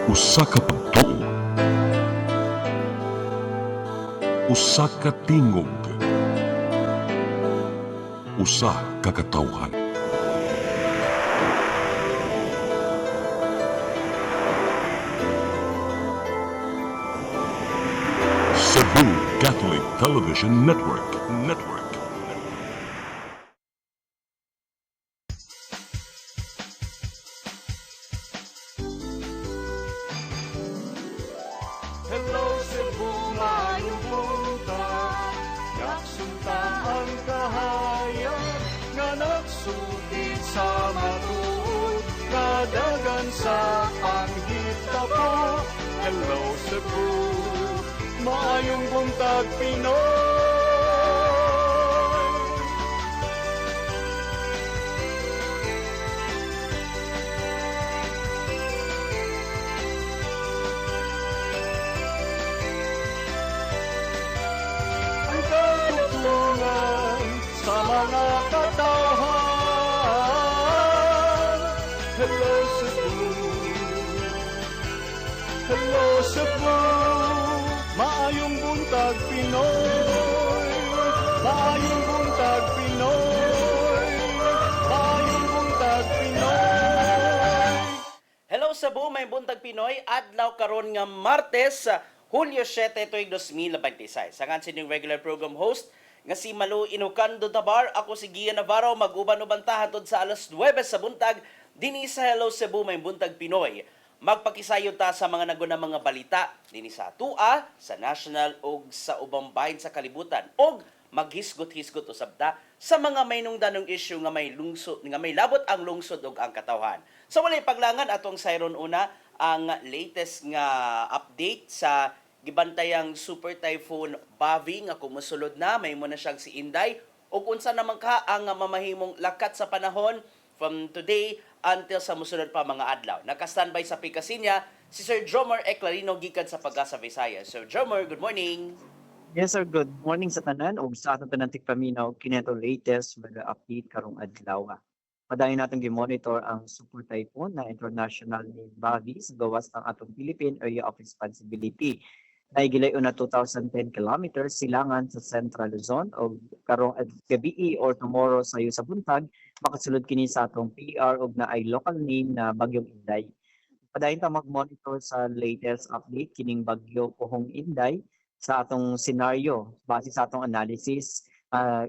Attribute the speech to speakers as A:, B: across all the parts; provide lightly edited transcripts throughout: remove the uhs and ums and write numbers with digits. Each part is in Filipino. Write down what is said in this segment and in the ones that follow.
A: Usa ka pagtuo, usa ka tingog, usa ka katawhan. Cebu Catholic Television Network.
B: Hello Cebu, maayong buntag. Nagsunta ang kahayag nga nagsulid sa matuod, kadagan sa panghitabo. Hello Cebu, maayong buntag Pinoy. Ang katugtungan sa mga katawhan. Hello Cebu, hello Cebu, maayong buntag Pinoy, maayong buntag Pinoy, maayong buntag Pinoy.
C: Hello Cebu, may buntag Pinoy, adlaw karon nga Martes, Hulyo 7, tuig 2026. Sangan sa inyong regular program host nga si Malu Inocando Tabar, ako si Gian Navarro, mag-uban-uban ta hatod sa alas 9 sa buntag dinhi sa Hello Cebu, may buntag Pinoy. Magpakisayo ta sa mga naguna mga balita dinhi sa atua, sa national ug sa ubang bahin sa kalibutan, og maghisgot-hisgot usab ta sa mga may nungdanong issue nga may lungsod, nga may labot ang lungsod ug ang katawhan. So walay paglangan atong sayron una ang latest nga update sa gibantayang Super Typhoon Bavi nga kumusulod na, may mo na siyang si Inday ug unsa naman ka ang mamahimong lakat sa panahon from today until sa musunod pa mga adlaw. Naka-standby sa Picasinia si Sir Jomar Eclarino gikan sa Pag-asa Visayas. Sir Jomar, good morning.
D: Yes sir, good morning sa tanan ug sa aton tanang tigpaminaw kini ato latest weather update karong adlaw. Padayon naton gi-monitor ang super typhoon na international ni Bavi sa gawas ng atong Philippine Area of Responsibility. Naigilayon na 2010 kilometers silangan sa Central Luzon o karong gabi or tomorrow sayo sa buntag makasulod kini sa atong PR ug na ay local name na Bagyong Inday. Padayon ta mag-monitor sa latest update kining bagyo Pohong Inday sa atong scenario base sa atong analysis.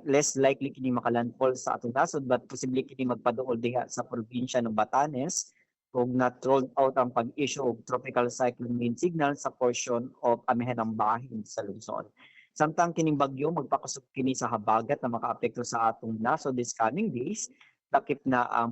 D: Less likely kini makalandfall sa atong nasod but posible kini magpaduol diha sa probinsya ng Batanes ug not rolled out ang pag-issue og tropical cyclone main signal sa portion of amihanang bahin sa Luzon. Samtang kining bagyo magpakusog kini sa habagat na makaapekto sa atong nasod this coming days, takip na ang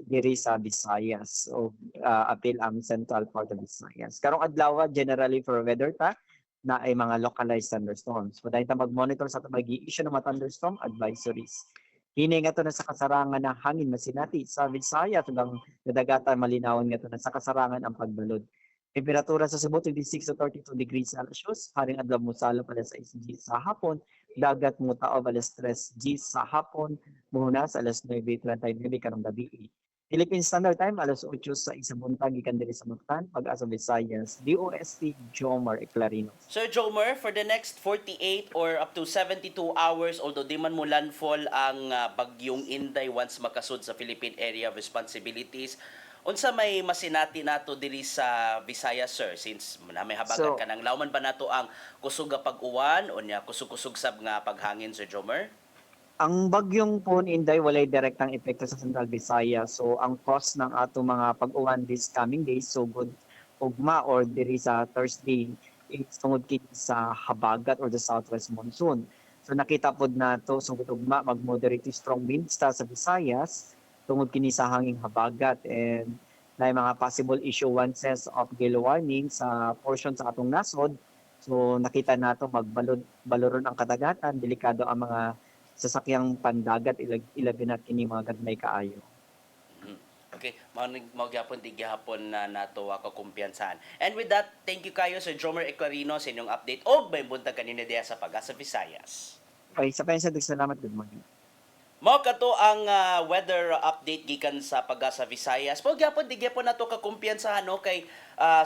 D: diri sa Visayas o apil ang central part of Visayas. Karong adlaw generally for weather ta na ay mga localized thunderstorms. So dahil ta mag-monitor sa mag-i-issue ng mga thunderstorm advisories. Hini nga to na sa kasarangan ng hangin masinati sa Visayas hanggang nadagatan malinawon nga to na sa kasarangan ang pagbalod. Temperatura sa Cebu 26 to 32 degrees Celsius, haring adlaw mo sa alas 6 G sa hapon, dagat mo tao alas 3 G sa hapon, muhunas alas 9:39 karong gabi. Philippine Standard Time, alas 8 sa isang buntag, ikan diri sa Mactan, Pag-asa Visayas, DOST, Jomar Eclarino.
C: Sir Jomer, for the next 48 or up to 72 hours, although di man mo landfall ang bagyong Inday once makasud sa Philippine Area of Responsibilities, unsa may masinati nato diri sa Visayas, sir, since na may habagat ka nang lauman ba nato ang kusog nga pag-uwan o nya kusog-kusog sab nga paghangin, Sir Jomer?
D: Ang bagyong Pohon Inday walay direktang epekto sa Central Visayas. So ang cause ng ato mga pag-uwan this coming days so good ugma or diri sa Thursday is tungod kini sa habagat or the southwest monsoon. So nakita pod nato sugod ugma mag-moderate to strong winds ta sa Visayas tungod kini sa hanging habagat and na mga possible issuances of gale warning sa portion sa atong nasod. So nakita nato baloron ang kadagatan, delikado ang mga sasakyang pandagat ilabi na kini mga gagmay kaayo.
C: Okay, magyapon di gyapon na nato ka kumpiyansahan. And with that, thank you kayo Sir Jomer Eclarino sa inyong update og may buntag kanina diha sa Pag-asa Visayas.
D: Okay, sa pensa salamat, good morning.
C: Mao kato ang weather update gikan sa Pag-asa Visayas. Pag gyapon di gyapon nato ka kumpiyansa no kay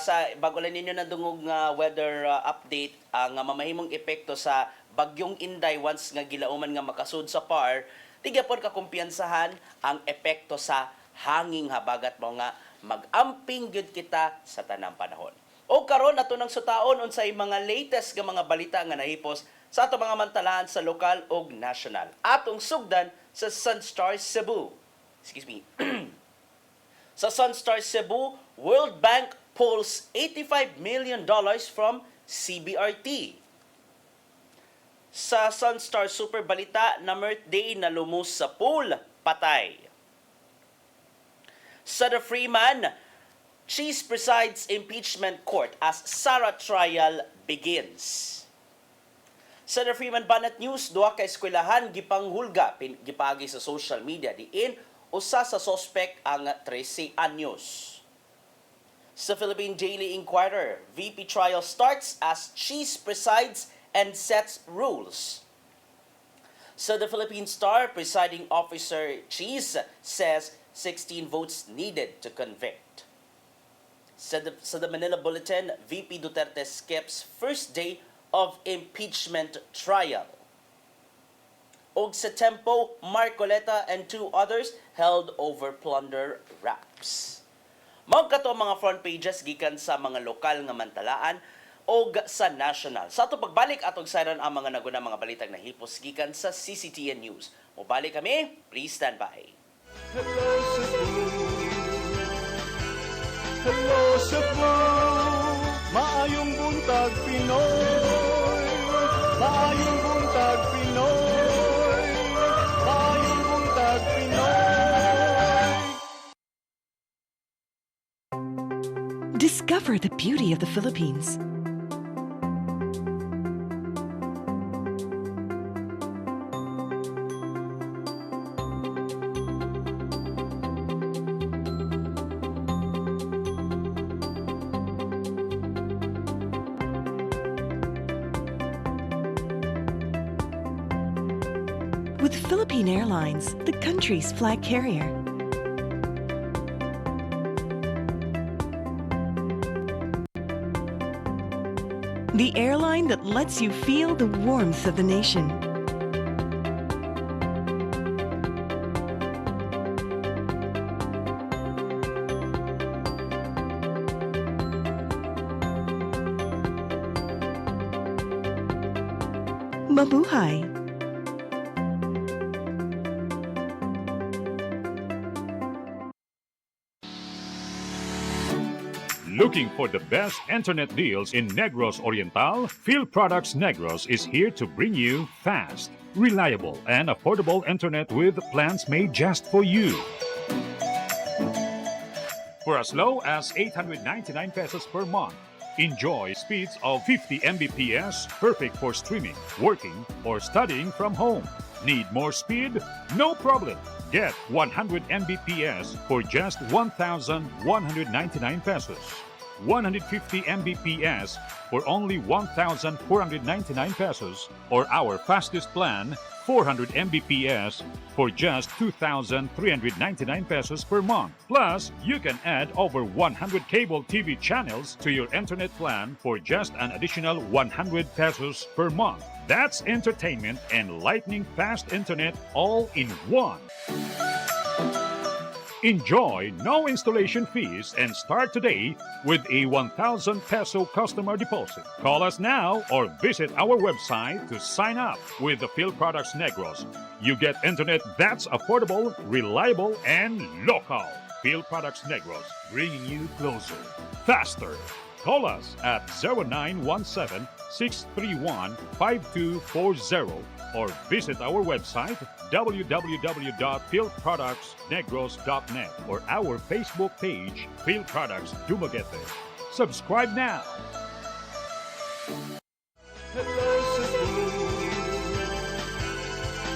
C: sa bago lang ninyo nadungog nga weather update ang mamahimong epekto sa bagyong Inday once nga gilauman nga makasud sa PAR, di gyapon ka kumpiyansahan ang epekto sa hanging habagat mo nga mag-amping gyud kita sa tanang panahon. O karon nato nang sutaon unsay mga latest nga mga balita nga nahipos sa ato mga mantalaan sa lokal ug national. Atong sugdan sa Sunstar Cebu. Excuse me. Sa Sunstar Cebu, World Bank pulls $85 million from CBRT. Sa Sunstar Super Balita, na birthday na lumus sa pool, patay. Sa The Freeman, Cheese presides impeachment court as Sara trial begins. Sa The Freeman Banat News, duha ka eskwelahan gipanghulga gipagi sa social media diin usa sa suspect ang 13 anyos. Sa Philippine Daily Inquirer, VP trial starts as Cheese presides and sets rules. Sa The Philippine Star, presiding officer Cheese says 16 votes needed to convict. Sa the Manila Bulletin, VP Duterte skips first day of impeachment trial. Og sa Tempo, Marcoleta and 2 others held over plunder raps. Mao kato mga front pages gikan sa mga lokal nga mantalaan og sa national. Sa ato pagbalik atong sayron ang mga naguna mga balitang nahipos gikan sa CCTN News. Mobalik kami, please stand by.
B: Hello Cebu, hello Cebu, maayong buntag Pinoy, maayong buntag Pinoy, maayong buntag Pinoy.
E: Discover the beauty of the Philippines. With Philippine Airlines, the country's flag carrier. The airline that lets you feel the warmth of the nation. Mabuhay!
F: Looking for the best internet deals in Negros Oriental? Field Products Negros is here to bring you fast, reliable, and affordable internet with plans made just for you. For as low as 899 pesos per month, enjoy speeds of 50 Mbps, perfect for streaming, working, or studying from home. Need more speed? No problem. Get 100 Mbps for just 1,199 pesos. 150 Mbps for only 1,499 pesos, or our fastest plan, 400 Mbps for just 2,399 pesos per month. Plus, you can add over 100 cable TV channels to your internet plan for just an additional 100 pesos per month. That's entertainment and lightning fast internet all in one. Enjoy no installation fees and start today with a 1,000 peso customer deposit. Call us now or visit our website to sign up with the Field Products Negros. You get internet that's affordable, reliable, and local. Field Products Negros, bringing you closer, faster. Call us at 0917-631-5240 or visit our website www.fieldproductsnegros.net or our Facebook page, Field Products Dumaguete. Subscribe now.
B: Hello Cebu,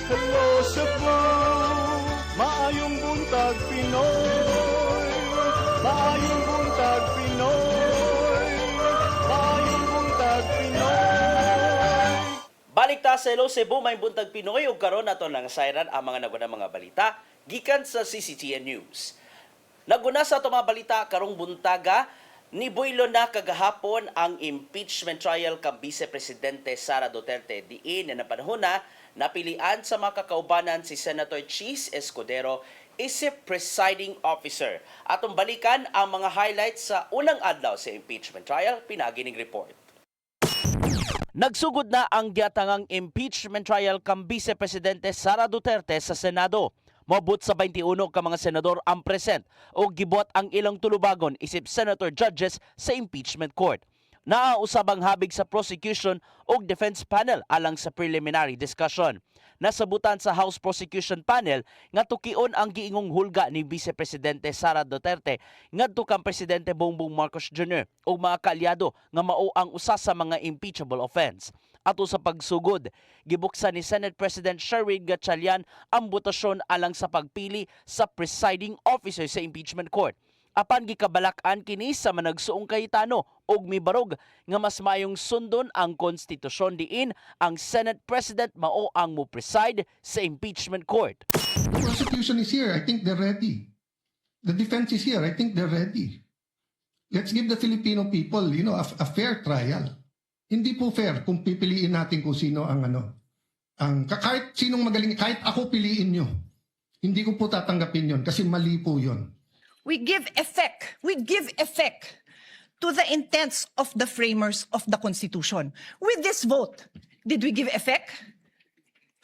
B: hello Cebu, maayong buntag Pinoy, maayong buntag Pinoy, maayong buntag Pinoy.
C: Balik ta Sa Hello Cebu, may buntag Pinoy ug karon nato lang sayran ang mga nagunang mga balita gikan sa CCTN News. Naguna sa ato mga balita karong buntaga, nibuilo na kagahapon ang impeachment trial ka Vice Presidente Sara Duterte diin na panahon na napilian sa mga kakaubanan si Senator Cheese Escudero isip presiding officer. Atong balikan ang mga highlights sa unang adlaw sa impeachment trial, pinagining report. Nagsugod na ang giatangang impeachment trial kang Vice Presidente Sara Duterte sa Senado. Mabot sa 21 ka mga senador ang present o gibuat ang ilang tulubagon isip senator judges sa impeachment court. Naausab ang habig sa prosecution o defense panel alang sa preliminary discussion. Nasabutan sa House Prosecution Panel nga tukion ang giingong hulga ni Vice Presidente Sara Duterte ngadto kang Presidente Bongbong Marcos Jr. o mga kaalyado nga mao ang usa sa mga impeachable offense. Ato sa pagsugod, gibuksan ni Senate President Sherwin Gatchalian ang botasyon alang sa pagpili sa presiding officer sa impeachment court. Apan gikabalak-an kini sa managsuong kahitano og mibarog nga mas mayong sundon ang konstitusyon diin ang Senate President mao ang mo preside sa impeachment court.
G: The prosecution is here. I think they're ready. The defense is here. I think they're ready. Let's give the Filipino people, a fair trial. Hindi po fair kung pipiliin natin kung sino kahit sinong magaling, kahit ako piliin nyo. Hindi ko po tatanggapin yon kasi mali po yon.
H: We give effect to the intents of the framers of the Constitution. With this vote, did we give effect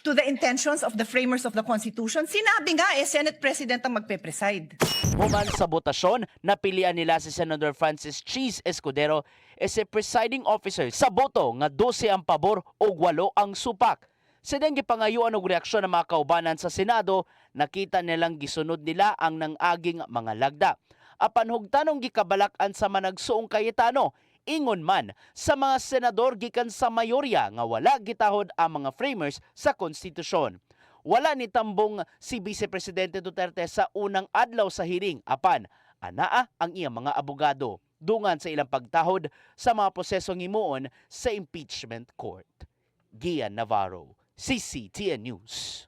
H: to the intentions of the framers of the Constitution? Sinabi nga Senate President ang magpe-preside.
C: Human sa botasyon, napilian nila si Senator Francis Cheese Escudero as a presiding officer sa boto nga 12 ang pabor o 8 ang supak. Sa dang gipangayuan og reaksyon ng mga kaubanan sa Senado, nakita nilang gisunod nila ang nangaging mga lagda. Apan hugtanong gikabalak-an sa managsuong kayetano, ingon man sa mga senador gikan sa mayorya nga wala gitahod ang mga framers sa konstitusyon. Wala ni tambong si Vice Presidente Duterte sa unang adlaw sa hearing, apan anaa ang iyang mga abogado dungan sa ilang pagtahod sa mga prosesong himuon sa impeachment court. Gian Navarro, CCTN News.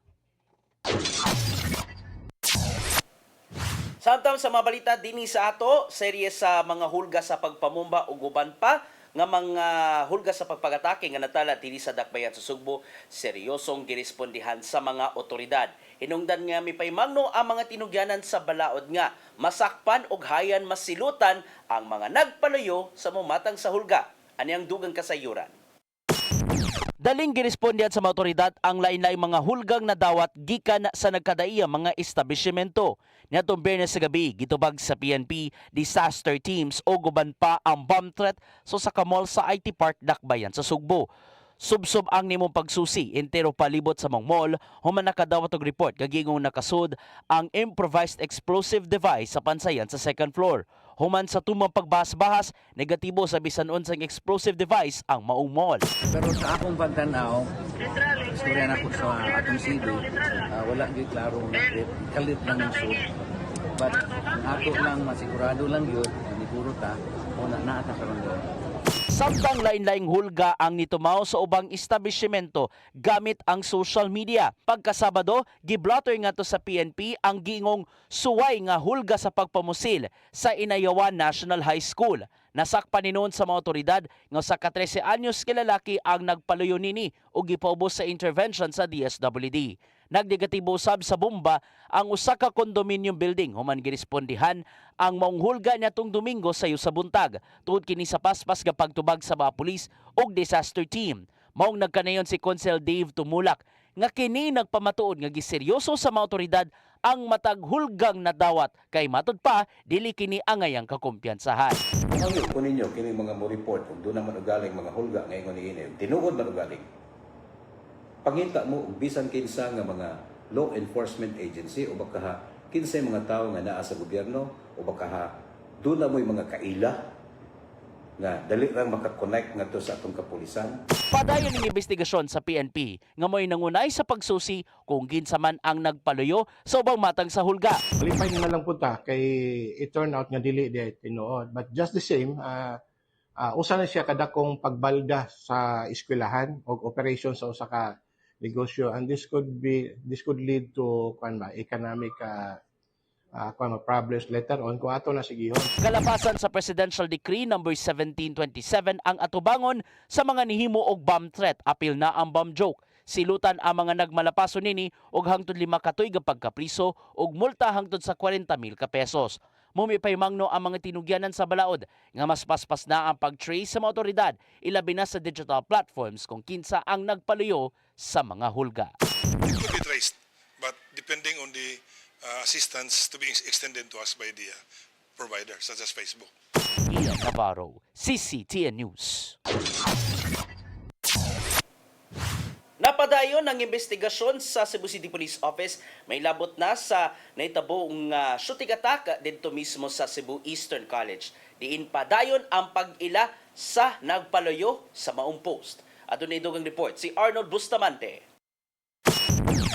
C: Samtang sa mga balita dinhi sa ato, serye sa mga hulga sa pagpamumba ug uban pa nga mga hulga sa pagpagatake nga natala dinhi sa Dakbayan sa Sugbo, seryosong girespondihan sa mga otoridad. Hinungdan nga mipaymangno ang mga tinugyanan sa balaod nga masakpan og hayan masilutan ang mga nagpaluyo sa mumatang sa hulga. Anyang dugang kasayuran. Daling girespondihan sa mga otoridad ang lain-laing mga hulgang nadawat gikan sa nagkadaiya mga establishmento. Niadtong Biyernes sa gabi, gitubag sa PNP disaster teams o guban pa ang bomb threat sa kamall sa IT Park Dakbayan sa Sugbo. Subsob ang nimong pagsusi, entero palibot sa mong mall, human nakadawat og report kagingong nakasud ang improvised explosive device sa pansayan sa second floor. Human sa tumang pagbahas-bahas, negatibo sa bisan unsang explosive device ang maong mall.
I: Pero sa akong pagtanaw, istorya na po sa atong CD, wala gyud klaro nga kalit lang yung suit. But ang ato lang masigurado lang yun, maniguro ta, o naata karon doon.
C: Samtang lain-laing hulga ang nitumaw sa ubang establishmento gamit ang social media. Pagkasabado, giblotter nga to sa PNP ang giingong suway nga hulga sa pagpamusil sa Inayawan National High School. Nasakpan ni noon sa mga otoridad nga sa 13 anyos kilalaki ang nagpaluyo nini o gipaubos sa intervention sa DSWD. Nagdegatibo sab sa bomba ang usa ka condominium building human girespondihan ang maong hulga niadtong Domingo sayo sa buntag tungod kini sa paspas nga pagtubag sa mga pulis ug disaster team. Maong nagkanayon si Consel Dave Tumulak nga kini nagpamatuod nga giseryoso sa mga otoridad ang matag hulgang nadawat kay matud pa dili kini angayang kakumpiyansahan.
J: Ang ko ninyo kini mga mo report ug doon naman ugaling mga hulga ngayon niini tinuod man ugaling. Pangita mo bisan kinsa nga mga law enforcement agency o baka kinsa mga tao nga naa sa gobyerno o baka doon na mo'y mga kaila nga dali lang makakonect nga to sa atong kapulisan.
C: Padayon ng investigasyon sa PNP nga mo'y nangunay sa pagsusi kung kinsa man ang nagpaluyo sa ubang matang sa hulga.
K: Qualify na lang po ta kay it turn out nga dili di tinuod. But just the same, usa na siya kadakong pagbalda sa eskwelahan o operation sa usa ka negosyo, and this could lead to economic problems later on kung ato na sigihon.
C: Kalabasan sa Presidential Decree No. 1727 ang atubangon sa mga nihimo og bomb threat, apil na ang bomb joke. Silutan ang mga nagmalapaso nini og hangtod 5 katuig pagkapriso og multa hangtod sa 40,000 ka pesos. Mumipay mangno ang mga tinugyanan sa balaod nga mas paspas na ang pag-trace sa mga otoridad, ilabi na sa digital platforms kung kinsa ang nagpaluyo sa mga hulga.
L: It could be traced, but depending on the assistance to be extended to us by the provider, such as Facebook.
C: Ian Navarro, CCTN News. Napadayon ang investigasyon sa Cebu City Police Office. May labot na sa naitabong shooting attack dito mismo sa Cebu Eastern College. Diin padayon ang pag-ila sa nagpaluyo sa maong post. Adunay dugang report si Arnold Bustamante.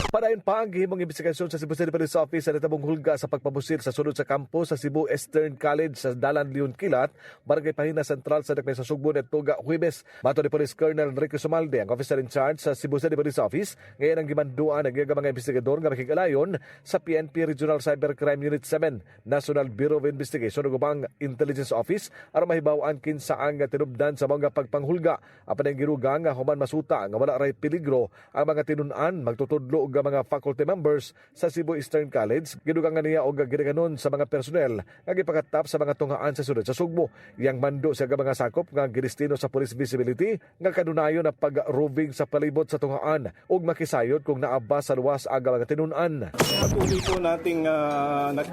M: Padayon pa ang gihimong investigasyon sa Cebu City Police Office sa natabong hulga sa pagpabusir sa sulod sa kampo sa Cebu Eastern College sa Dalan Leon Kilat, Barangay Pahina Central sa Dakmay sa Sugbo at Tuga, Huwebes. Mato ni Police Colonel Enrique Sumalde, ang officer in charge sa Cebu City Police Office, ngayon ang gimanduan ng mga investigador nga makikalayon sa PNP Regional Cybercrime Unit 7, National Bureau of Investigation ug ubang Intelligence Office aron mahibaw-an kinsa ang tinubdan sa mga pagpanghulga. Apan ang giruga nga human masuta nga wala ray peligro ang mga tinun-an magtutudlo og mga faculty members sa Cebu Eastern College. Gidugang niya og gidaganon sa mga personnel nga gipakatap sa mga tunghaan sa sulod sa Sugbo. Yang mando sa mga sakop nga gidestino sa police visibility nga kadunayon na pag-roving sa palibot sa tunghaan ug makisayod kung naaba sa luwas ang mga tinun-an.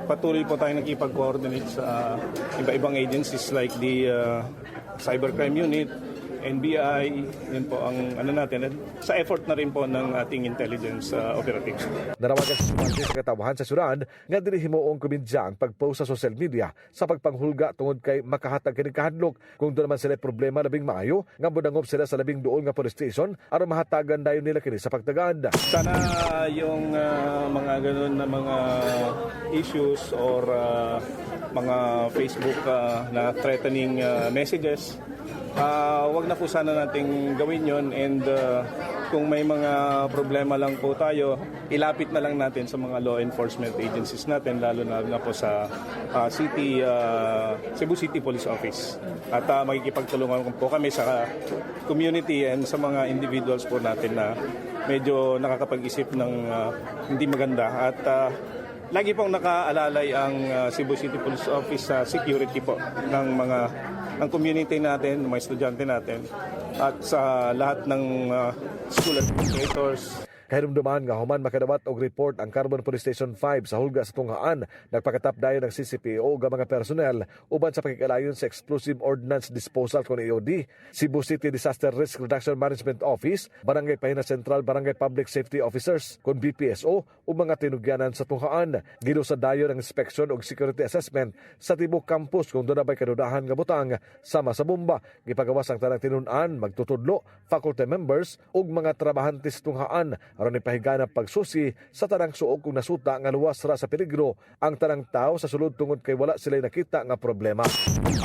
K: Patuloy po tayong nakipag-coordinate sa iba-ibang agencies like the Cybercrime Unit, NBI, yun po ang natin. Sa effort na rin po ng ating intelligence operatives.
M: Narawagan sa sumante sa katawahan sa Sudan nga dili himuong kumidya ang pag-post sa social media sa pagpanghulga tungod kay makahatag kini kahadlok. Kung doon naman sila problema labing maayo, nga budangop sila sa labing duol nga police station aron mahatagan dayon nila kini sa pagtagad.
K: Sana yung mga ganun na mga issues or mga Facebook na threatening messages, wag na po sana nating gawin yon, and kung may mga problema lang po tayo, ilapit na lang natin sa mga law enforcement agencies natin, lalo na po sa Cebu City Police Office. At makikipagtulungan po kami sa community and sa mga individuals po natin na medyo nakakapag-isip ng hindi maganda. At lagi pong nakaalalay ang Cebu City Police Office sa security po ng community natin, ng mga estudyante natin, at sa lahat ng school administrators.
M: Kahirumduman nga human makadawat og report ang Carbon Police Station 5 sa hulga sa tunghaan, nagpakatap dayon ng CCPO ug mga personnel uban sa pakikalayon sa Explosive Ordnance Disposal kon EOD, Cebu City Disaster Risk Reduction Management Office, Barangay Pahina Central Barangay Public Safety Officers kon BPSO ug mga tinugyanan sa tunghaan. Gidusa dayon ang inspection ug security assessment sa tibok campus kung doon na ba'y kadudahan nga butang sama sa bomba. Gipagawas ang tanang tinun-an, magtutudlo, faculty members ug mga trabahante sa tunghaan aron ipahiga pagsusi sa tanang suog kung nasuta nga luwas ra sa peligro ang tanang tao sa sulod tungod kay wala sila nakita nga problema.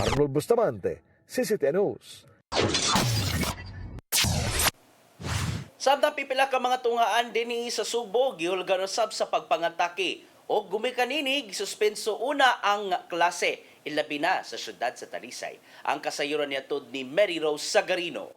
M: Arnold Bustamante, CCTN News.
C: Samtang pipila ka mga tunghaan dinhi sa Subo, gihulgan usab sa pagpangatake o gumikaninig suspenso una ang klase ilabi na sa syudad sa Talisay. Ang kasayuran niya tod ni Mary Rose Sagarino.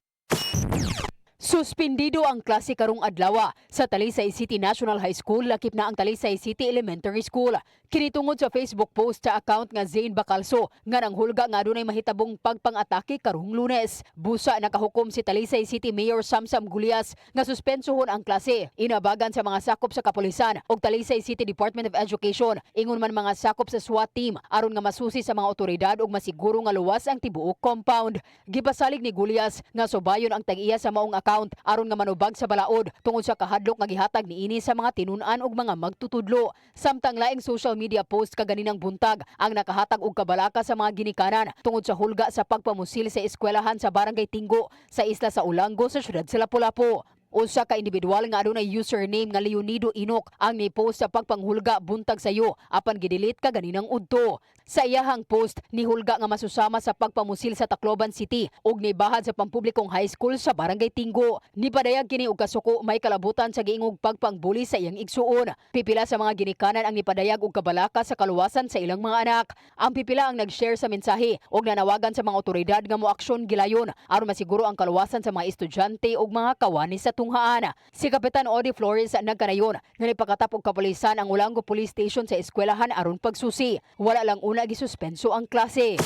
N: Suspendido ang klase karong adlaw sa Talisay City National High School, lakip na ang Talisay City Elementary School. Kinitungod sa Facebook post sa account nga Zane Bacalso nga nang hulga nga adunay mahitabong pagpang-atake karong Lunes. Busa nakahukom si Talisay City Mayor Samsam Gulias nga suspensohon ang klase. Inabagan sa mga sakop sa kapulisan ug Talisay City Department of Education, ingon man mga sakop sa SWAT team aron nga masusi sa mga otoridad ug masiguro nga luwas ang tibuok compound. Gipasalig ni Gulias nga subayon ang tag-iya sa maong account aron nga manubag sa balaod tungod sa kahadlok nga gihatag niini sa mga tinun-an ug mga magtutudlo. Samtang laing social media post kaganinang buntag ang nakahatag og kabalaka sa mga ginikanan tungod sa hulga sa pagpamusil sa eskwelahan sa Barangay Tinggo sa isla sa Ulango sa syudad sa Lapu-Lapu. Usa ka individual nga adunay username nga Leonido Inok ang ni-post sa pagpanghulga buntag sayo apan gidelete kaganinang udto. Sa iyahang post, nihulga nga masusama sa pagpamusil sa Tacloban City ug nibahad sa pampublikong high school sa Barangay Tinggo. Nipadayag kini og kasuko may kalabutan sa giingog pagpangbuli sa iyang igsuon. Pipila sa mga ginikanan ang nipadayag og kabalaka sa kaluwasan sa ilang mga anak. Ang pipila ang nag-share sa mensahe ug nanawagan sa mga otoridad nga moaksyon gilayon aron masiguro ang kaluwasan sa mga estudyante ug mga kawani sa tunghaan. Si Kapitan Odi Flores nagkanayon nga nipakatap og kapulisan ang Ulango Police Station sa eskwelahan aron pagsusi. Wala lang una gisuspenso ang klase.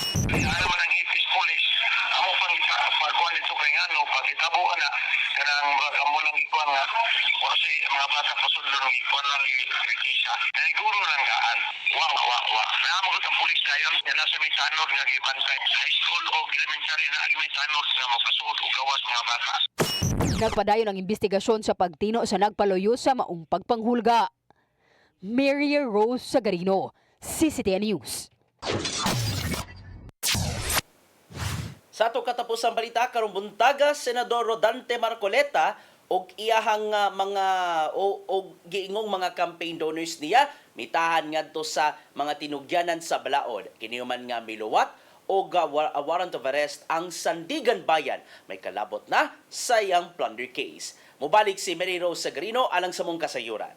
N: Nagpadayon ang investigasyon sa pagtino sa nagpaluyo sa maong pagpanghulga. Mary Rose Sagarino, CCTN News.
C: Sa ato katapusang balita karong buntaga, Senador Rodante Marcoleta og iyahang mga giingong mga campaign donors niya mitahan ngadto sa mga tinugyanan sa balaod. Kini man nga miluwat o warrant of arrest ang Sandigan Bayan. May kalabot na sa iyang plunder case. Mubalik si Mary Rose Sagarino alang sa mong kasayuran.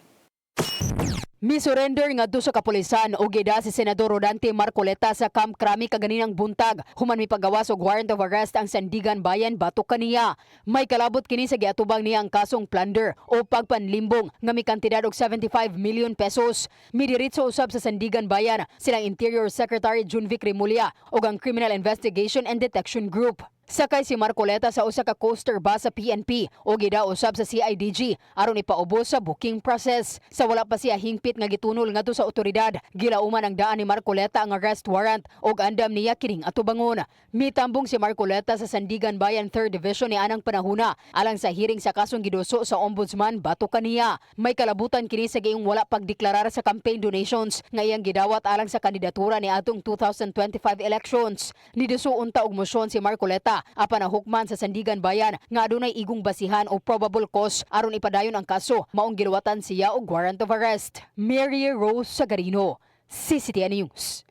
N: Misurrender ngadto sa kapulisan og gida si Senador Rodante Marcoleta sa Camp Crame kaganinang buntag. Human mipagawas og warrant of arrest ang Sandigan Bayan batok kaniya. May kalabot kini sa giatubang niya ang kasong plunder o pagpanlimbong nga may kantidad og 75 million pesos. Midiritso usab sa Sandigan Bayan silang Interior Secretary Junvic Remulla ug ang Criminal Investigation and Detection Group. Sakay si Marcoleta sa usa ka coaster bus sa PNP o gida usab sa CIDG aron ipaubos sa booking process. Sa wala pa siya hingpit nga gitunol ngadto sa otoridad, gilauman ang daan ni Marcoleta ang arrest warrant ug andam niya kining atubangon. Mitambong si Marcoleta sa Sandigan Bayan 3rd Division ni anang panahuna alang sa hearing sa kasong giduso sa Ombudsman batok kaniya. May kalabutan kini sa gayong wala pagdeklarar sa campaign donations nga iyang gidawat alang sa kandidatura ni atong 2025 elections. Niduso unta og mosyon si Marcoleta apan hukman sa Sandigan Bayan nga adunay igong basihan o probable cause aron ipadayon ang kaso maong giluwatan siya og warrant of arrest. Mary Rose Sagarino, CCTN News.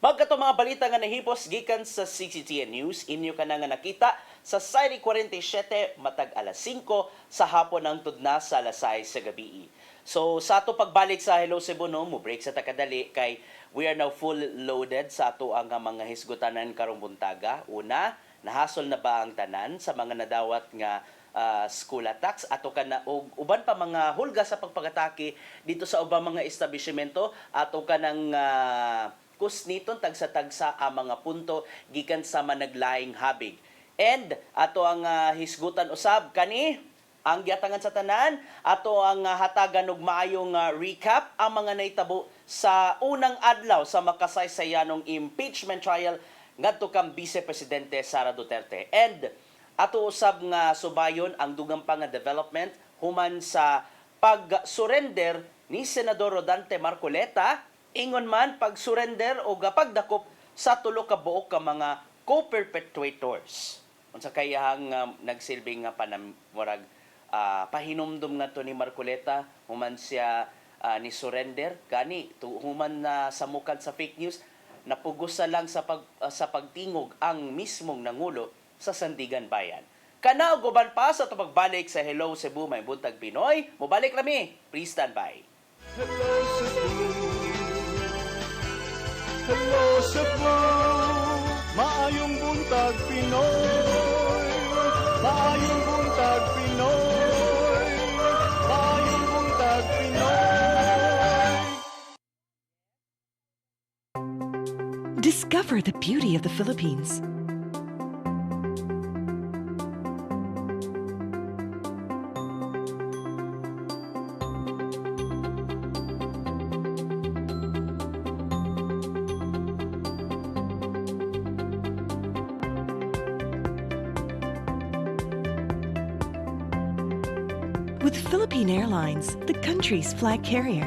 C: Magkato mga balita nga nahipos gikan sa CCTN News, inyo ka na nga nakita sa Sairi 47 matag alas 5 sa hapon ang tudna sa alas 6 sa gabi. So sa ato pagbalik sa Hello Cebu no, mo break sa takadali kay we are now full loaded sa ato ang mga hisgutanan karong buntaga. Una, nahasol na ba ang tanan sa mga nadawat nga school attacks ato kana og uban pa mga hulga sa pagpagatake dito sa ubang mga establishmento ato kanang kusniton tagsa-tagsa ang mga punto gikan sa managlaing habig. And ato ang hisgutan usab kani ang giatangan sa tanan ato ang hatagan og maayong recap ang mga nahitabo sa unang adlaw sa makasaysayanong impeachment trial ngadto kang Vice Presidente Sara Duterte. And ato usab nga subayon ang dugang pa nga development human sa pag-surrender ni Senador Rodante Marcoleta ingon man pag-surrender o pagdakop sa tulo ka buok ka mga co-perpetrators. Unsa kayang nagsilbing nga panamurag pahinumdum nga to ni Marcoleta human siya ni surrender kani human na samukan sa fake news napugusa lang sa pagtingog ang mismong nangulo sa Sandigan Bayan. Kana og uban pa sa pagbalik sa Hello Cebu may buntag Pinoy, mobalik rami. Please stand by.
B: Hello Cebu, Hello Cebu, maayong buntag Pinoy, maayong buntag Pinoy, maayong buntag Pinoy.
E: Discover the beauty of the Philippines. With Philippine Airlines, the country's flag carrier.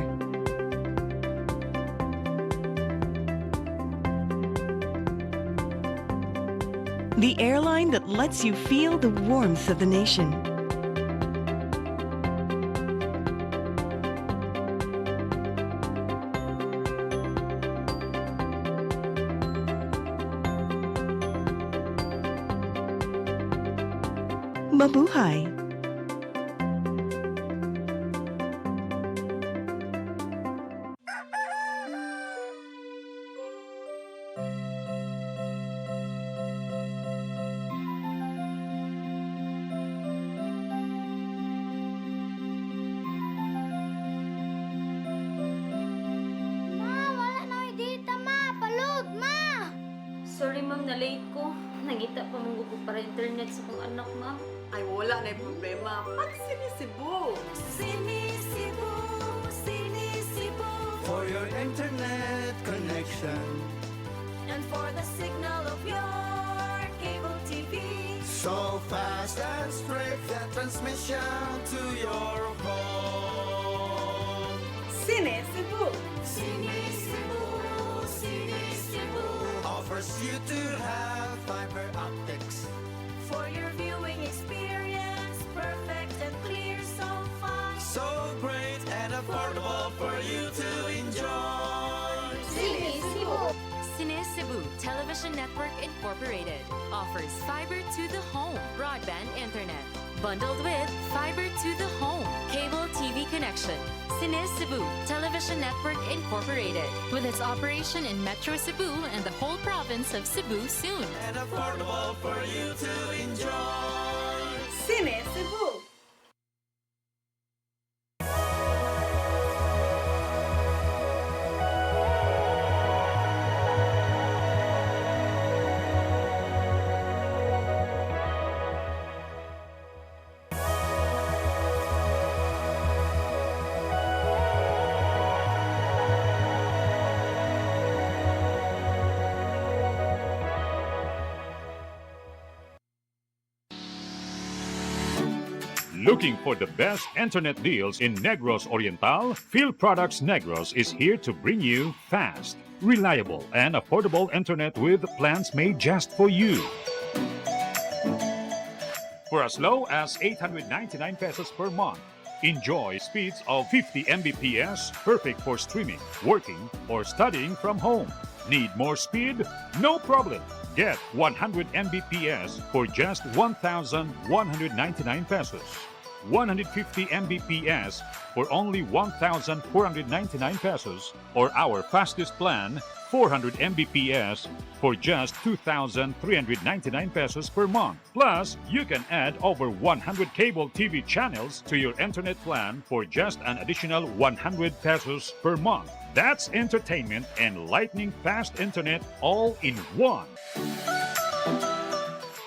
E: The airline that lets you feel the warmth of the nation. Mabuhay!
O: Sorry ma'am, na-late ko. Nangita pa mong gusto para internet sa kong anak ma'am.
P: Ay, wala na yung problema. Pag-sinisibo.
Q: Sinisibo, sinisibo.
B: For your internet connection.
Q: And for the signal of your cable TV.
B: So fast and straight, the transmission to your home.
P: Sinisibo.
Q: Sinisibo, sinisibo.
B: Offers you to have fiber optics.
Q: For your viewing experience, perfect and clear, so fast.
B: So great and affordable for you to enjoy.
Q: Sinisibo.
O: Cine Cebu Television Network Incorporated offers fiber to the home broadband internet bundled with fiber to the home cable TV connection. Cine Cebu Television Network Incorporated with its operation in Metro Cebu and the whole province of Cebu soon.
B: And affordable for you to enjoy.
P: Sinisibo.
F: Looking for the best internet deals in Negros Oriental? Phil Products Negros is here to bring you fast, reliable, and affordable internet with plans made just for you. For as low as 899 pesos per month, enjoy speeds of 50 Mbps, perfect for streaming, working, or studying from home. Need more speed? No problem. Get 100 Mbps for just 1,199 pesos. 150 Mbps for only 1,499 pesos, or our fastest plan, 400 Mbps for just 2,399 pesos per month. Plus, you can add over 100 cable TV channels to your internet plan for just an additional 100 pesos per month. That's entertainment and lightning fast internet all in one.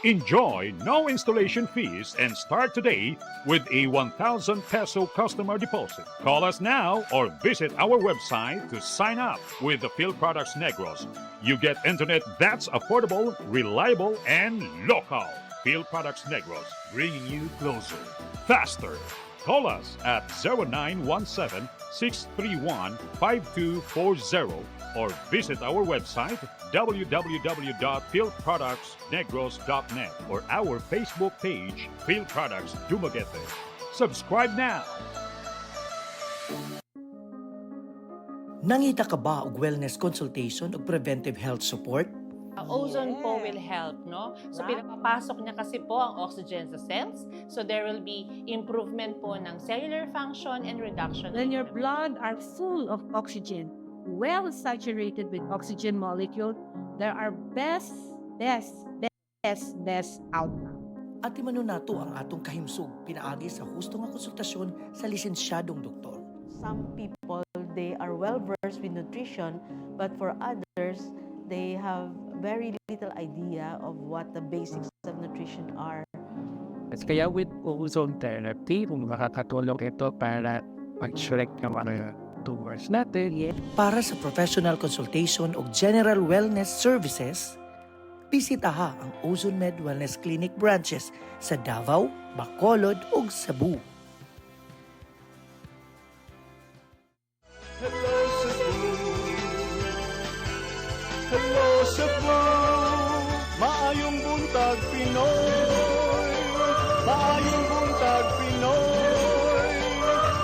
F: Enjoy no installation fees and start today with a 1,000 peso customer deposit. Call us now or visit our website to sign up with the Phil Products Negros. You get internet that's affordable, reliable, and local. Phil Products Negros, bringing you closer, faster. Call us at 0917-631-5240 or visit our website www.philproductsnegros.net or our Facebook page, Phil Products Dumaguete. Subscribe now!
R: Nangita ka ba og wellness consultation o preventive health support?
S: Ozone po will help, no? So pinapapasok niya kasi po ang oxygen sa cells. So there will be improvement po ng cellular function and reduction.
T: When your blood are full of oxygen, well saturated with oxygen molecule, there are best outcome.
R: At imano nato ang atong kahimsog pinaagi sa husto nga konsultasyon sa lisensyadong doktor.
U: Some people, they are well versed with nutrition, but for others, they have very little idea of what the basics of nutrition are.
V: Kaya with ozone therapy, kung makakatulong ito para mag-select ng mga tumors natin.
R: Para sa professional consultation o general wellness services, bisitaha ang Ozone Med Wellness Clinic branches sa Davao, Bacolod ug Cebu.
B: Hello Cebu, hello Cebu, maayong buntag Pinoy, maayong buntag Pinoy,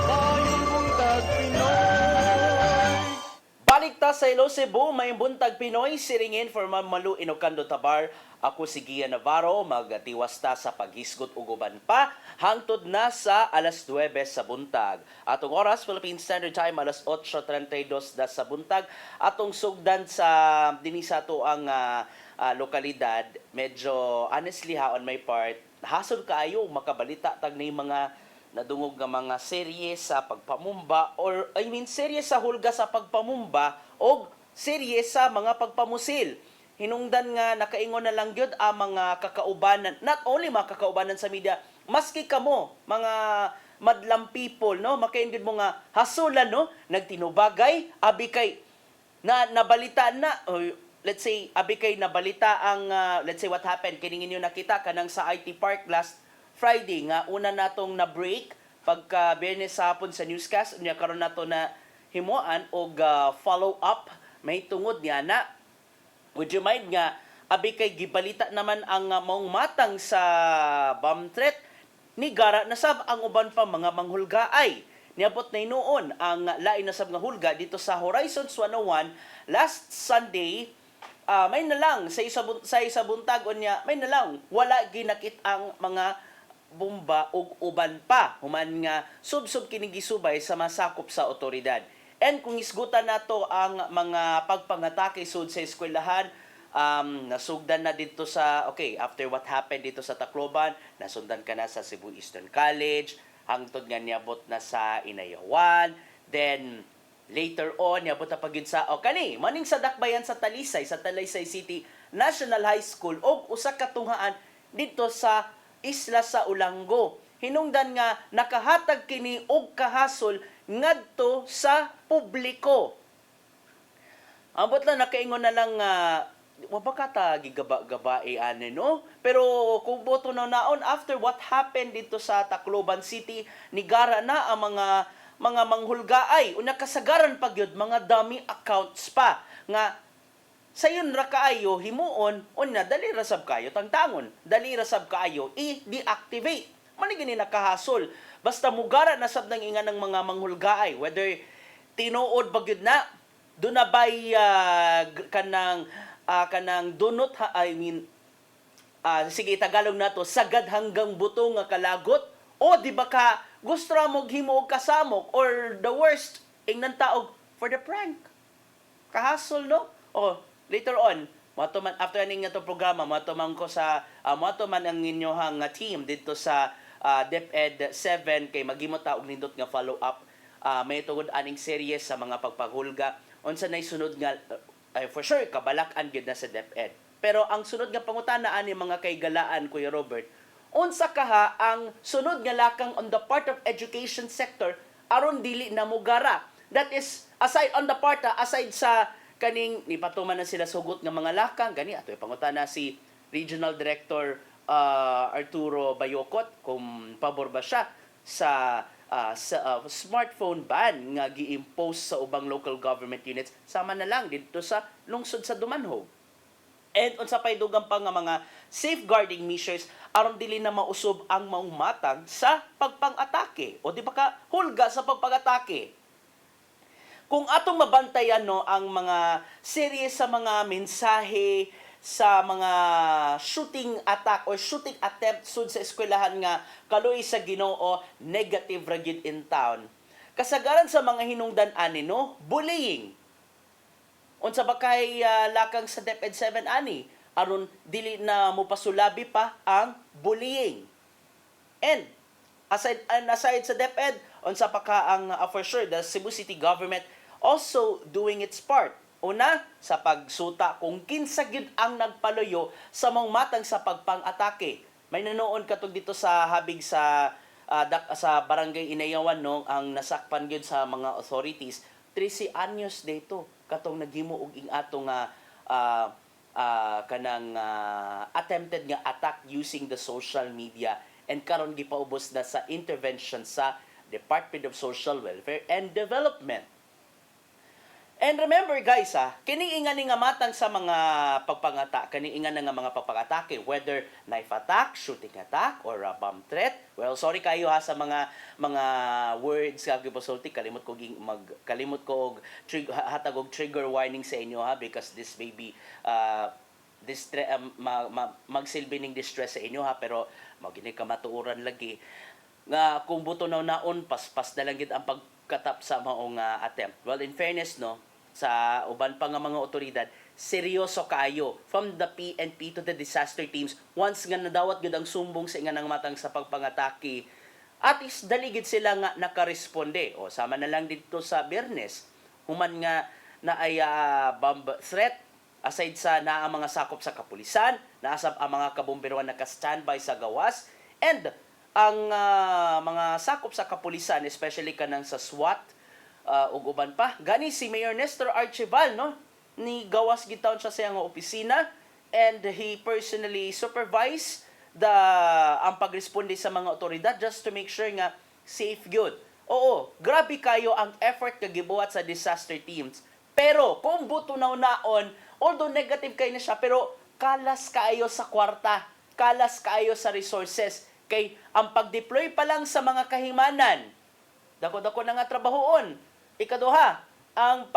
B: maayong buntag Pinoy.
C: Balik Balita sa Ilo Cebu, may buntag Pinoy, siringin for Malu Inocando Tabar. Ako si Gia Navarro, magtiwas ta sa paghisgot uguban pa, hangtod na sa alas 9 sa buntag. Atong oras, Philippine Standard Time, alas 8:32 da sa buntag. Atong sugdan sa dinisa to ang lokalidad, medyo honestly on my part, hasod kaayo makabalita tag na mga nadungog nga mga serye sa pagpamumba or serye sa hulga sa pagpamumba o serye sa mga pagpamusil. Hinungdan nga nakaingon na lang gyud ang mga kakaubanan, not only mga kakaubanan sa media, maski kamo mga madlang people, no, makaingid mo nga hasulan, no, nagtinubagay abi kay nabalita na let's say abi kay nabalita ang let's say what happened kining inyo nakita kanang sa IT Park last Friday nga una natong na break pagka Biyernes sa hapon sa newscast unya karon nato na himuan og follow up may tungod niya na would you mind nga abi kay gibalita naman ang maong matang sa bomb threat ni gara na sab ang uban pa mga manghulgaay niabot na noon ang lain na sab nga hulga dito sa Horizons 101 last Sunday. May nalang sa isa buntag unya may nalang wala ginakit ang mga bomba ug uban pa human nga sub-sub kining gisubay sa masakop sa otoridad. And kung isgutan nato ang mga pagpangatake sud sa eskwelahan, nasugdan na dito sa after what happened dito sa Tacloban, nasundan ka na sa Cebu Eastern College, hangtod nga niabot na sa Inayawan, then later on niabot na pagid sa kani maning sa dakbayan sa Talisay City National High School og usa ka tunghaan dito sa isla sa Ulango. Hinungdan nga nakahatag kini og kahasol ngadto sa publiko. Ambot lang nakaingon na lang wabakata gigaba-gabae ani no. Pero kung boto na naon after what happened dito sa Tacloban City, nigara na ang mga manghulgaay una kasagaran pagyud mga dummy accounts pa nga sayon ra kaayo himuon unya dali ra sab kayo tangtangon dali ra sab kaayo i-deactivate man gini nakahasol basta mugara na sab nang inga ng mga manghulgaay whether tinuod bagyud na do na bay kanang dunot sige Tagalog nato sagad hanggang buto nga kalagot o di ba ka gusto mo himo og kasamok or the worst ingnan taog for the prank kahasol no later on, matuman after aning nga to programa, matuman ko sa matuman ang inyohang team dito sa DepEd 7 kay maghimo ta og nindot nga follow up. May tungod aning series sa mga pagpahulga. Unsa nay sunod nga for sure kabalak-an gyud na sa DepEd. Pero ang sunod nga pangutana ani mga kaygalaan Kuya Robert, unsa kaha ang sunod nga lakang on the part of education sector aron dili na mugara. That is aside sa kaning nipatuman na sila sugot ng mga lakang gani ato pangutana si Regional Director Arturo Bayocot kung pabor ba siya sa smartphone ban nga gi-impose sa ubang local government units sama na lang dito sa lungsod sa Dumanhog. And unsa pay dugang pa nga mga safeguarding measures aron dili na mausob ang maong matang sa pagpang-atake o di ba ka hulga sa pagpag-atake. Kung atong mabantayan no ang mga serye sa mga mensahe sa mga shooting attack or shooting attempt sud sa eskwelahan nga kaluoy sa Ginoo negative ra gyud in town. Kasagaran sa mga hinungdan ani no bullying. Unsa ba kay lakang sa DepEd 7 ani aron dili na mopasulabi pa ang bullying. And aside sa DepEd unsa pa ka ang for sure the Cebu City government also doing its part. Una, sa pagsuta kung kinsa gyud ang nagpaluyo sa mga matang sa pagpang-atake. May nanoon katong dito sa habig sa barangay Inayawan no ang nasakpan gyud sa mga authorities 13 anyos dito katong naghimo og ing ato nga kanang attempted nga attack using the social media and karon gipaubos na sa intervention sa Department of Social Welfare and Development. And remember guys kining ingan nga matang sa mga pagpangata, kining ingan nga mga pagpangatake, whether knife attack, shooting attack, or a bomb threat. Well, sorry kayo sa mga words nga gipasulti, kalimot ko og hatag og trigger warning sa inyo because this may be magsilbi ning distress sa inyo pero magini ka matuoran lagi nga kung buto naon paspas na lang gid ang pagkatap sa maong attempt. Well, in fairness sa uban pa nga mga otoridad, seryoso kaayo from the PNP to the disaster teams. Once nga nadawat gid ang sumbong sa inganang matang sa pagpangatake, at is daligid sila nga nakaresponde. O sama na lang dito sa Biyernes, human nga na ay bomb threat, aside sa naa mga sakop sa kapulisan, naasab ang mga kabomberoan naka-standby sa gawas, and ang mga sakop sa kapulisan, especially kanang sa SWAT, ug uban pa. Gani si Mayor Nestor Archival, ni gawas gitaon siya sa iyang opisina, and he personally supervised ang pagresponde sa mga otoridad just to make sure nga safe gyud. Oo, grabe kayo ang effort nga gibuhat sa disaster teams. Pero kung buto naon, although negative kayo na siya, pero kalas kayo sa kwarta, kalas kayo sa resources. Kay ang pag-deploy pa lang sa mga kahimanan, dako-dako na nga trabahoon. Ikaduha, ang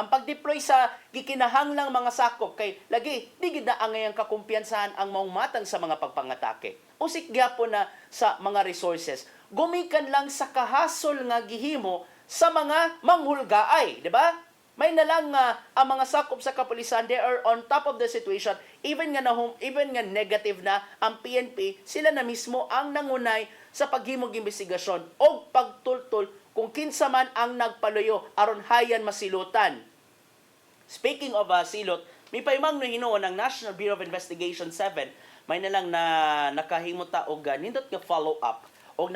C: pag-deploy sa gikinahanglang mga sakop kay lagi di gid na angayang kakumpiyansahan ang maumatang sa mga pagpangatake. Usik gyapon na sa mga resources. Gumikan lang sa kahasol nga gihimo sa mga manghulgaay, di ba? May nalang ang mga sakop sa kapulisan, they are on top of the situation. Even nga negative na ang PNP, sila na mismo ang nangunay sa paghimog investigasyon o pagtultol kung kinsa man ang nagpaluyo aron hayan masilutan. Speaking of silot, may paimang no hinuon ng National Bureau of Investigation 7, may nalang na nakahimota og nindot ka follow up og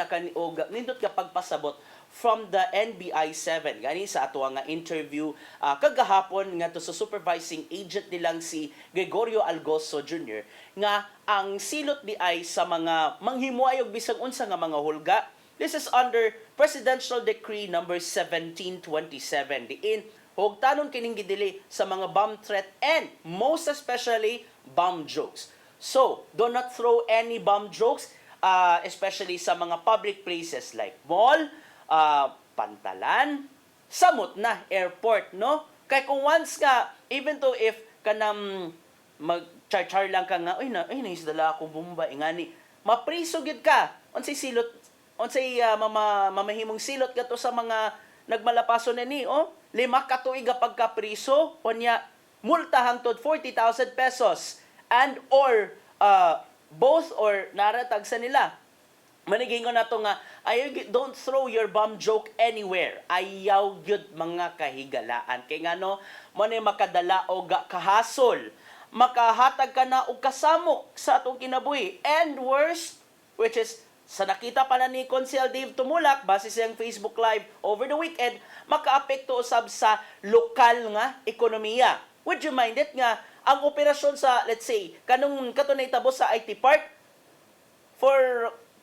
C: nindot ka pagpasabot from the NBI 7. Gani sa ato nga interview kagahapon nga to sa supervising agent nilang si Gregorio Algoso Jr. nga ang silot di ay sa mga manghimuay og bisag unsa nga mga hulga. This is under Presidential Decree number 1727. Diin hugtanon kining gidili sa mga bomb threat and most especially bomb jokes. So, do not throw any bomb jokes, especially sa mga public places like mall, pantalan, samot na airport, no? Kay kung once ka, even though if kanam mag-char lang ka nga, ay naisdala akong bomba, ingani, mapriso gid ka. Unsay silot, unsay mamahimong silot gato sa mga nagmalapason ni, 5 ka tuig pagkapriso, unya multa hangtod 40,000 pesos and or both or naratag sa nila. Manigingon na to nga, don't throw your bomb joke anywhere. Ayaw gyud mga kahigalaan. Kay ngano, mo ni makadala og kahasol. Makahatag ka na og kasamok sa atong kinabuhi. And worst, which is sa nakita pa na ni Consul Dave Tumulak, base sa iyang Facebook Live over the weekend, makaapekto usab sa lokal nga ekonomiya. Would you mind it nga ang operasyon sa, let's say, kanong katunay tabo sa IT Park, for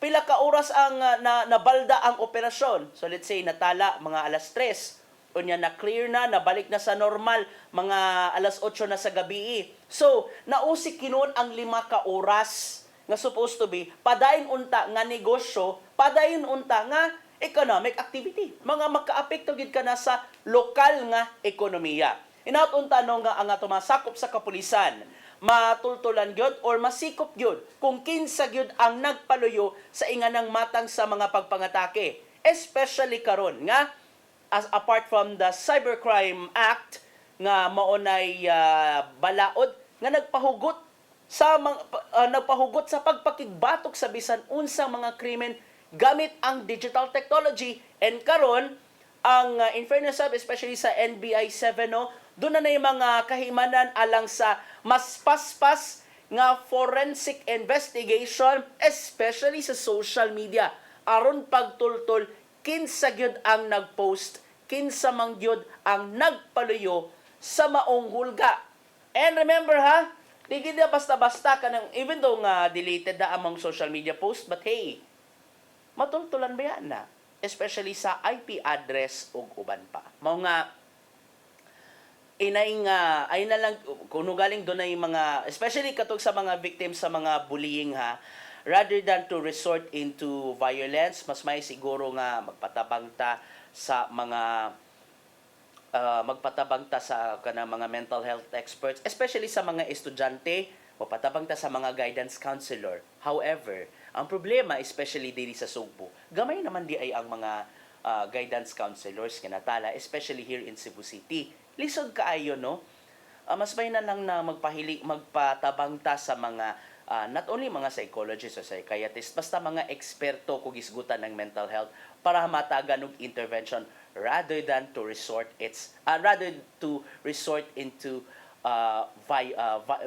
C: pila ka oras ang nabalda ang operasyon. So let's say natala mga alas 3. Unya na clear na, nabalik na sa normal mga alas 8 na sa gabi. So nausik kinuon ang 5 ka oras nga supposed to be padayon unta nga negosyo, padayon unta nga economic activity. Mga makaapekto gid ka na sa lokal nga ekonomiya. Inaut unta no nga ang ato masakop sa kapulisan, matultulan gyud or masikop gyud kung kinsa gyud ang nagpaluyo sa inganang matang sa mga pagpangatake, especially karon nga as apart from the Cybercrime Act nga maunay balaod nga nagpahugot sa pagpakigbatok sa bisan unsang mga krimen gamit ang digital technology. And karon ang in fairness especially sa NBI 7 doon na yung mga kahimanan alang sa mas paspas nga forensic investigation, especially sa social media, aron pagtultol kinsa gyud ang nagpost, kinsa man gyud ang nagpaluyo sa maong hulga. And remember di gid basta-basta kanang even though nga deleted na among social media post, but hey, matultulan ba yan na? Especially sa IP address ug uban pa. Mao nga inay nga ay na lang kuno galing doon ay mga especially katong sa mga victims sa mga bullying ha, rather than to resort into violence, mas may siguro nga magpatabang ta sa mga kanang mga mental health experts, especially sa mga estudyante, magpatabang ta sa mga guidance counselor. However, ang problema especially diri sa Sugbo, gamay naman di ay ang mga guidance counselors kinatala, especially here in Cebu City. Lisod kaayo, no? Mas may na lang na magpatabang ta sa mga not only mga psychologists o psychiatrists, basta mga eksperto kung isgutan ng mental health para matagan og intervention rather than to resort into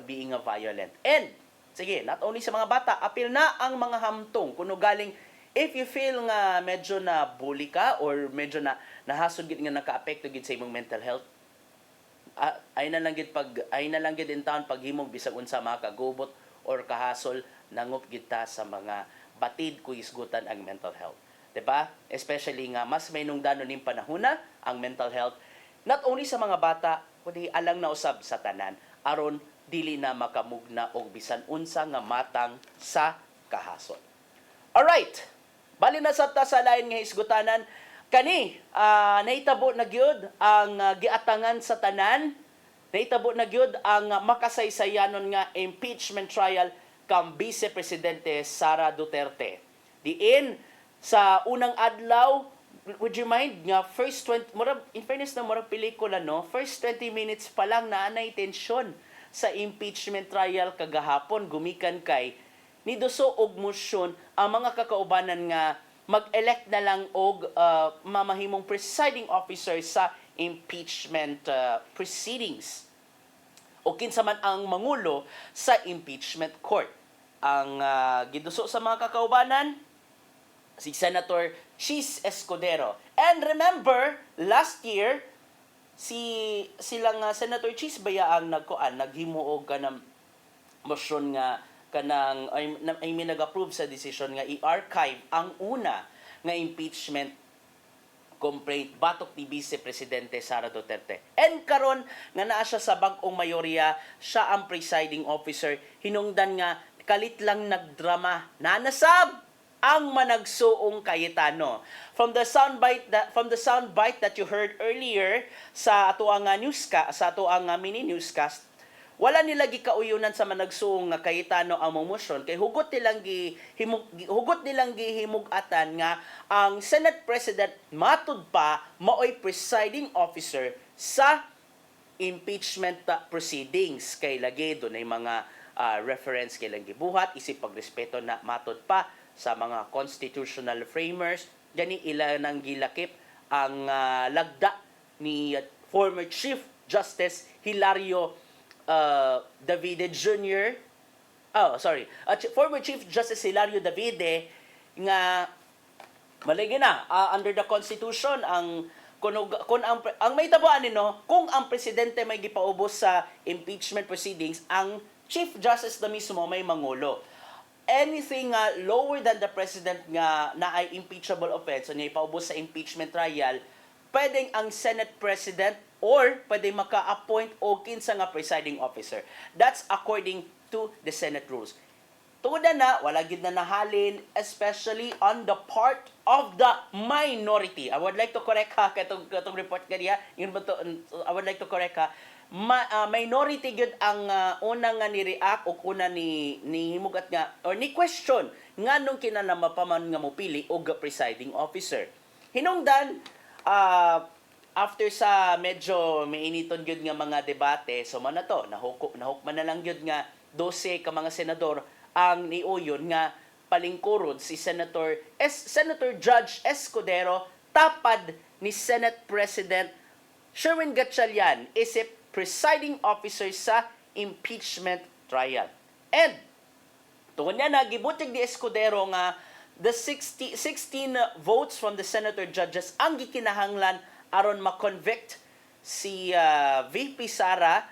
C: being a violent. And sige, not only sa mga bata, apil na ang mga hamtong kuno galing if you feel nga medyo na bully ka or medyo na nahasod gid nga naka-apekto gid sa imong mental health, ay na lang gid in town paghimong bisag unsa makagubot or kahasol nangop gid ta sa mga batid kung isgutan ang mental health. Diba? Especially nga mas may nungdanon ning panahona ang mental health not only sa mga bata kundi alang na usab sa tanan aron dili na makamugna og bisan unsa nga matang sa kahasol. Alright. Bali na sabta sa lain nga hisgutanan kani nahitabo na gyud ang giatangan sa tanan, nahitabo na gyud ang makasaysayanon nga impeachment trial kang Vice Presidente Sara Duterte. Diin sa unang adlaw, would you mind nga first 20 in fairness na murag pelikula, no, first 20 minutes pa lang naanay tensyon sa impeachment trial kagahapon gumikan kay niduso og motion ang mga kakaubanan nga mag-elect na lang og mamahimong presiding officer sa impeachment proceedings. O kinsa man ang mangulo sa impeachment court. Ang giduso sa mga kakaubanan, si Senator Chis Escudero. And remember, last year, silang Senator Chis baya ang naghimo og kanang motion nga kanang I mean nag-approve sa decision nga i-archive ang una nga impeachment complaint batok ni Vice Presidente Sara Duterte. And karon nga naa siya sa bag-ong mayorya, siya ang presiding officer, hinungdan nga kalit lang nagdrama nanasab ang managsuong Cayetano. From the soundbite that you heard earlier sa ato ang mini newscast, wala nila gikauyunan sa managsuong nga Cayetano ang motion kay hugot nilang gihimug-atan nga ang Senate President matud pa maoy presiding officer sa impeachment proceedings kay lagi doon ay mga reference kay lang gibuhat isip pagrespeto na matud pa sa mga constitutional framers. Gani ila nang gilakip ang lagda ni former Chief Justice Hilario Davide Jr. Former Chief Justice Hilario Davide nga malagi na under the Constitution ang may tabuan nino kung ang presidente may gipaubos sa impeachment proceedings, ang Chief Justice na mismo may mangulo. Anything lower than the president nga na ay impeachable offense o niya ipaubos sa impeachment trial, pwedeng ang Senate President or pwede maka-appoint o kinsa nga presiding officer. That's according to the Senate rules. Tungod na, wala gid na nahalin, especially on the part of the minority. I would like to correct ha, katong report kaniya, I would like to correct ha, minority gud ang una nga ni-react o una ni himugat nga, or ni question, nga nung kinanamapaman nga mopili og presiding officer. Hinungdan, after sa medyo mainiton gyud nga mga debate, so man na to, nahukman na lang gyud nga 12 ka mga senador ang niuyon nga palingkurod si Senator Judge Escudero tapad ni Senate President Sherwin Gatchalian isip presiding officer sa impeachment trial. And tungod niya nagibutig ni Escudero nga the 16 votes from the senator judges ang gikinahanglan aron ma-convict si VP Sara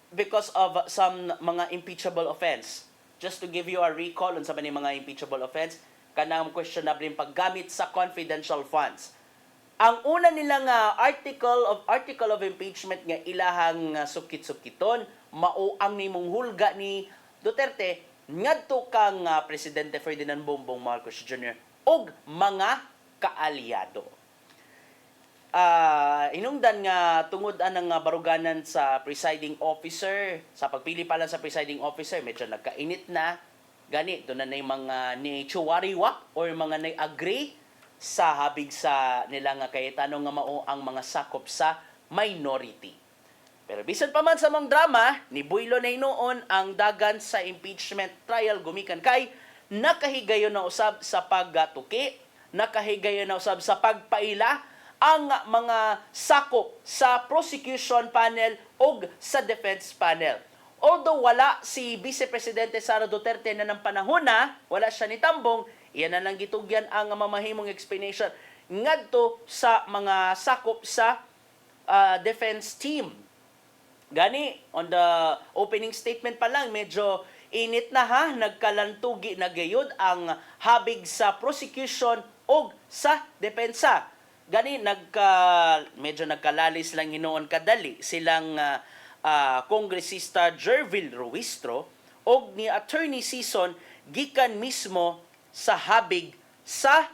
C: because of some mga impeachable offense. Just to give you a recall on sa mga impeachable offense, kanang questionable yung paggamit sa confidential funds. ang una nilang article of impeachment nga ilahang sukit-sukiton mao ang nimong hulga ni Duterte ngadto kang Presidente Ferdinand Bongbong Marcos Jr. og mga kaalyado. Hinungdan nga tungod anang baruganan sa presiding officer, sa pagpili pa lang sa presiding officer, medyo nagkainit na. Gani, doon na mga ni chuwariwak or mga na-agree sa habig sa nila nga Cayetano nga mao ang mga sakop sa minority. Pero bisan pa man sa mong drama, ni Builo na noon ang dagan sa impeachment trial gumikan kay nakahigayon na usab sa pagtuki, nakahigayon na usab sa pagpaila ang mga sakop sa prosecution panel o sa defense panel. Although wala si Vice Presidente Sara Duterte na ng panahon na, wala siya ni Tambong, iyan na lang gitugyan ang mamahimong explanation ngadto sa mga sakop sa defense team. Gani, on the opening statement pa lang, medyo init na ha, nagkalantugi na gayud ang habig sa prosecution o sa depensa. Gani, medyo nagkalalis lang hinoon kadali silang Kongresista Jervil Ruistro o ni Attorney Sison gikan mismo sa habig sa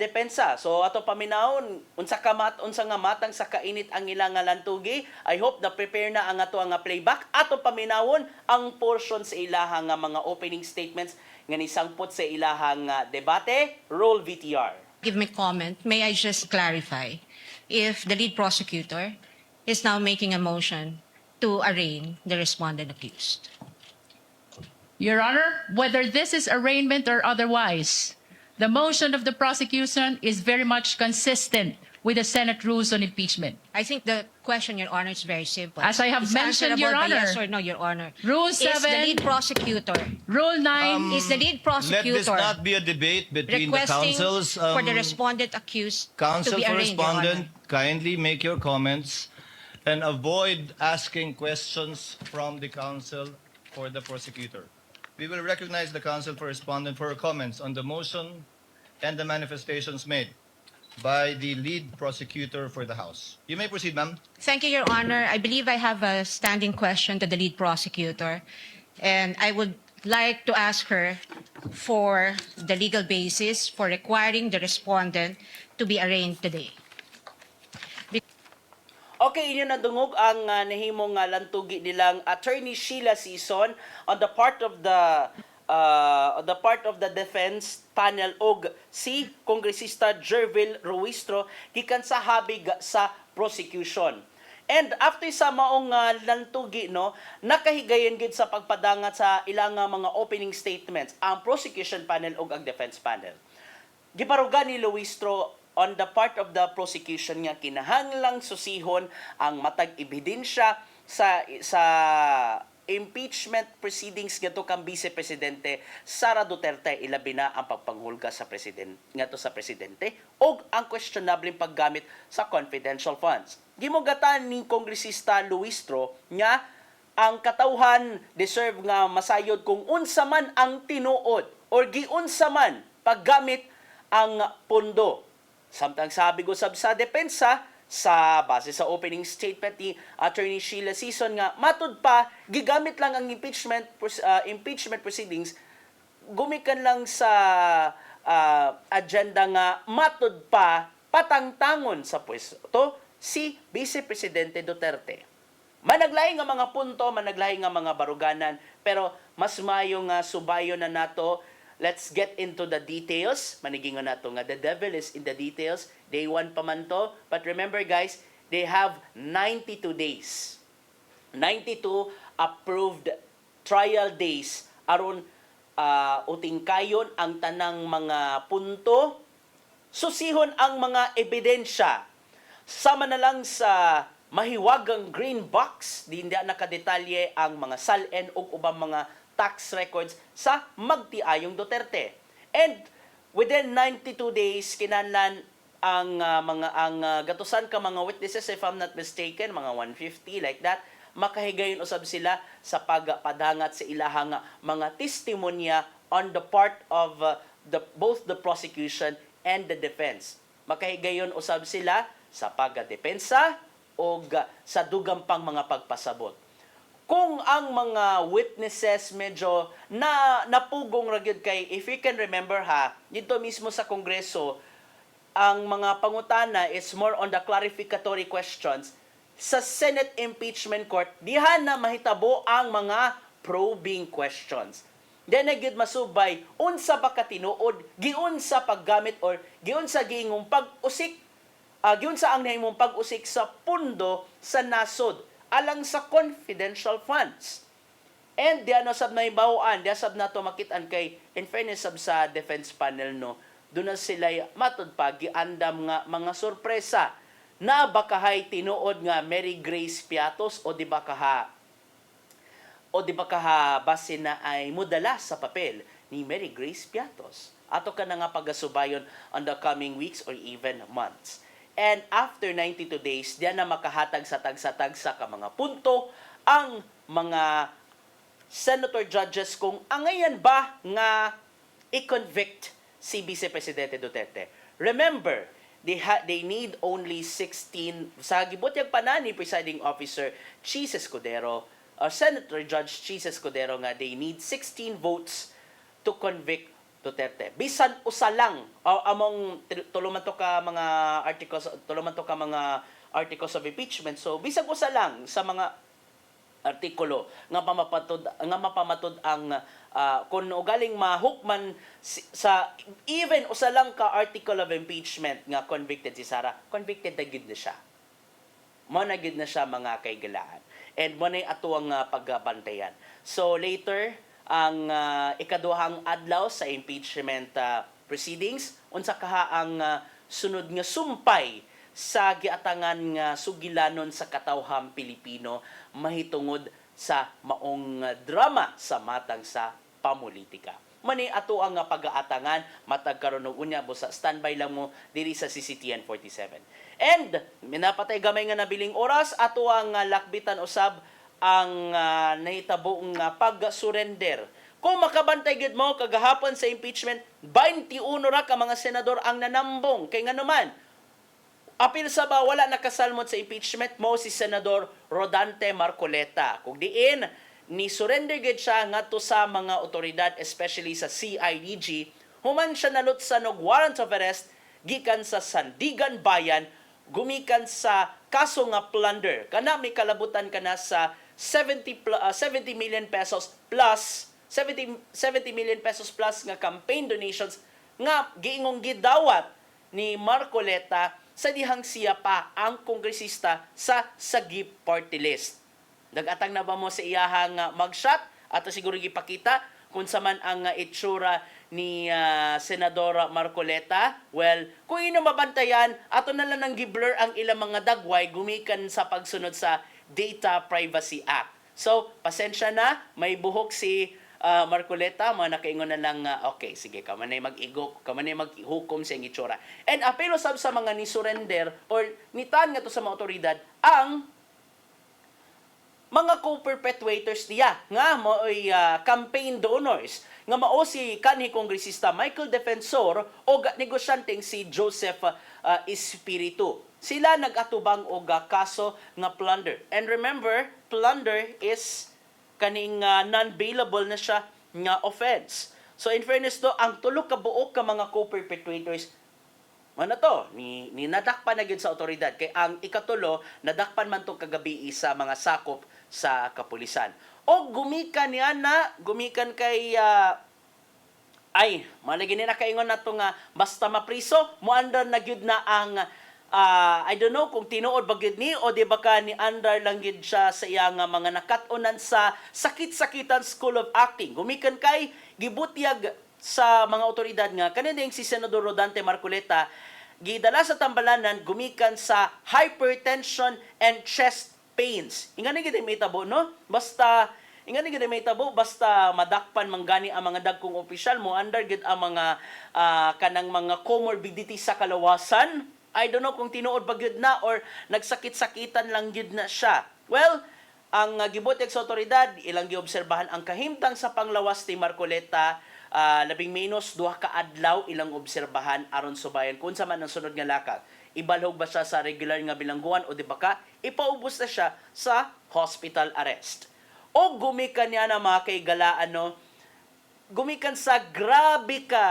C: depensa. So ato paminahon unsa nga matang sa kainit ang ilang lantugi. I hope na prepare na ang ato nga playback. Ato paminahon ang portion sa ilahang mga opening statements nga nisangpot sa ilahang debate. Roll VTR.
A: Give me comment. May I just clarify if the lead prosecutor is now making a motion to arraign the respondent accused?
D: Your Honor, whether this is arraignment or otherwise, the motion of the prosecution is very much consistent with the Senate rules on impeachment.
A: I think the question, Your Honor, is very simple.
D: As I have
A: It's
D: mentioned, Your
A: answerable by
D: Honor.
A: yes or no, Your Honor.
D: Rule
A: Is the
D: 7,
A: lead prosecutor,
D: Rule 9,
A: is the lead prosecutor
W: Let this not be a debate between the
A: requesting
W: councils.
A: for the respondent accused to
W: Counsel
A: be
W: for
A: arraigned, Your
W: respondent,
A: Honor?
W: kindly make your comments and avoid asking questions from the counsel for the prosecutor. We will recognize the counsel for respondent for comments on the motion and the manifestations made by the lead prosecutor for the House. You may proceed, ma'am.
A: Thank you, Your Honor. I believe I have a standing question to the lead prosecutor, and I would like to ask her for the legal basis for requiring the respondent to be arraigned today.
C: Okay, inyo nadungog ang nahimong lantugi nilang Attorney Sheila Sison on the part of the defense panel og si Kongresista Jervil Ruistro gikan sa habig sa prosecution. And after sa maong lantugi no, nakahigayon gid sa pagpadangat sa ilang mga opening statements ang prosecution panel ug ang defense panel. Gibarugan ni Ruistro on the part of the prosecution nga kinahanglang susihon ang matag ebidensya sa impeachment proceedings ngadto kang Vice Presidente Sara Duterte, ilabi na ang pagpanghulga sa presidente ngadto sa presidente ug ang questionable paggamit sa confidential funds. Gimugatan ni Kongresista Ruistro nga ang katawhan deserve nga masayod kung unsa man ang tinuod or giunsa man paggamit ang pondo. Samtang sabi ko sa depensa, sa base sa opening statement ni Attorney Sheila Sison nga matud pa gigamit lang ang impeachment proceedings, gumikan lang sa agenda nga matud pa patangtangon sa pwesto si Vice Presidente Duterte. Managlahi nga mga punto, managlahi nga mga baruganan, pero mas mayo nga subayo na nato. Let's get into the details. Manigingon nato nga the devil is in the details. Day 1 pa man to. But remember guys, they have 92 days. 92 approved trial days aron utingkayon ang tanang mga punto. Susihon ang mga ebidensya. Sama na lang sa mahiwagang green box, di nakadetalye ang mga SALN o ubang mga tax records sa magtiayong Duterte. And within 92 days kinahanglan ang gatusan ka mga witnesses, if I'm not mistaken, mga 150 like that, makahigayon usab sila sa pagpadangat sa ilahang mga testimonya on the part of both the prosecution and the defense. makahigayon usab sila sa pagdepensa o sa dugang pang mga pagpasabot. Kung ang mga witnesses medyo napugong ra gyud kay, if you can remember dito mismo sa Kongreso, ang mga pangutana is more on the clarificatory questions. Sa Senate Impeachment Court, diha na mahitabo ang mga probing questions. Then gyud masubay unsa ba ka tinuod, giunsa paggamit or giunsa giingong pag-usik, giunsa ang nahimong pag-usik sa pundo sa nasod alang sa confidential funds. And diyan sab na ibawaan, diyan sab nato makitaan kay in fairness sab sa defense panel doon na sila matud pa giandam nga mga sorpresa na bakahay tinuod nga Mary Grace Piatos o di ba basin na ay mudala sa papel ni Mary Grace Piatos. Ato ka na nga pagasubayon on the coming weeks or even months. And after 92 days, diyan na makahatag sa tagsa-tagsa ka mga punto ang mga senator judges kung angayan ba nga i-convict si Vice Presidente Duterte. Remember, they need only 16, sa gibutyag panani presiding officer Chis Escudero, Senator Judge Chis Escudero nga they need 16 votes to convict Duterte. Bisan usa lang among tuluman to ka mga articles of impeachment. So bisan usa lang sa mga artikulo nga mapamatod ang kung ugaling mahukman sa even usa lang ka article of impeachment nga convicted si Sara, convicted na gid na siya. Mo na gid na siya mga kaigalaan. And mo na atuang pagbantayan. So later ang ikaduhang adlaw sa impeachment proceedings unsa kaha ang sunod nga sumpay sa giatangan nga sugilanon sa katawhang Pilipino mahitungod sa maong drama sa matang sa pamulitika. Mani ato ang pag-aatangan matag karon og unya busa standby lang mo diri sa CCTN 47. And minapatay gamay nga nabiling oras ato ang lakbitan usab ang nahitabo nga pag-surrender. Kung makabantay gid mo kagahapon sa impeachment, 21 ra ka mga senador ang nanambong kay nganuman. Apil sa ba wala nakasalmot sa impeachment mo si Senador Rodante Marcoleta. Kung diin ni surrender gid siya ngadto sa mga otoridad especially sa CIDG, human siya nalutsan og warrant of arrest gikan sa Sandigan Bayan gumikan sa kaso nga plunder. Kana may kalabutan kana sa 70 million pesos plus 70 million pesos plus nga campaign donations nga giingong gidawat ni Marcoleta sa dihang siya pa ang kongresista sa Sagip Party List. Nagatang na ba mo sa iyahang mugshot ato siguro gipakita kung saman ang itsura ni Senadora Marcoleta? Well, kung ino mabantayan, ato na lang nang giblur ang ilang mga dagway gumikan sa pagsunod sa Data Privacy Act. So, pasensya na, may buhok si Marcoleta, mga nakaingon na lang, okay, sige, kamanay mag-igok, kamanay mag-hukom sa itsura. And apelo sab sa mga ni-surrender or nitan nga to sa mga otoridad, ang mga co-perpetuators niya nga mo'y campaign donors nga mao si kanhi kongresista Michael Defensor o negosyanteng si Joseph Espiritu. Sila nag-atubang og kaso nga plunder. And remember, plunder is kaning non-bailable na siya nga offense. So in fairness to, ang tulo ka buok ka mga co-perpetrators ano to, ni nadakpan na gyud sa otoridad kay ang ikatulo nadakpan man to kagabi sa mga sakop sa kapulisan. O gumikan kay malagi na kaingon nato nga basta mapriso moandar na gyud na ang I don't know kung tinuod ba gyud ni o di ba ka ni andar lang gyud siya sa iyang mga nakatunan sa sakit-sakitan School of Acting. Gumikan kay gibutyag sa mga otoridad nga kaninding si Senador Rodante Marcoleta gidala sa tambalanan gumikan sa hypertension and chest pains. Ingani gid may tabo no? Basta madakpan manggani ang mga dagkong opisyal mo under gid ang mga kanang mga comorbidity sa kalawasan. I don't know kung tinuod ba gyud na or nagsakit-sakitan lang gyud na siya. Well, ang gibutyag sa otoridad ilang giobserbahan ang kahimtang sa panglawas ni Marcoleta labing menos duha ka adlaw ilang obserbahan aron subayan kung sa man ang sunod nga lakad. Ibalhog ba siya sa regular nga bilangguan o di ba ka ipaubos na siya sa hospital arrest. O gumikan niya na mga kaigalaan, no? Gumikan sa grabe ka,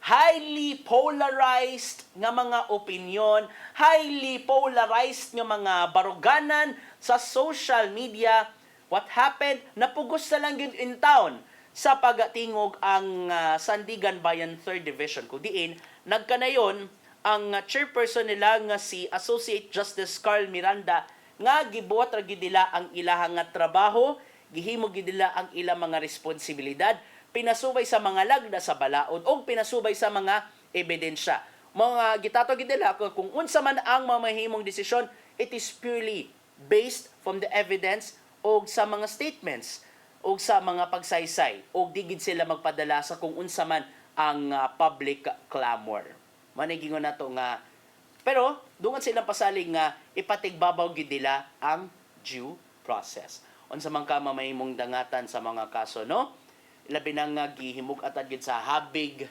C: highly polarized nga mga opinion, highly polarized nga mga baruganan sa social media. What happened? Napugos na lang yun in town sa pagatingog ang Sandigan Bayan 3rd Division. Kung diin, nagkanayon ang chairperson nila nga si Associate Justice Carl Miranda nga gibuhat ra gid nila ang ilahang nga trabaho, gihimo gid nila ang ilang mga responsibilidad, pinasubay sa mga lagda sa balaod o pinasubay sa mga ebidensya. Mga gitatog gid nila kung unsa man ang mamahimong desisyon, it is purely based from the evidence o sa mga statements o sa mga pagsaysay o digid sila magpadala sa kung unsa man ang public clamor. Manigingon nato nga pero dungan silang pasaling nga ipatigbabaw gid nila ang due process. Unsa man ka mamahimong dangatan sa mga kaso, no? Labi na nga gihimog atad gid sa habig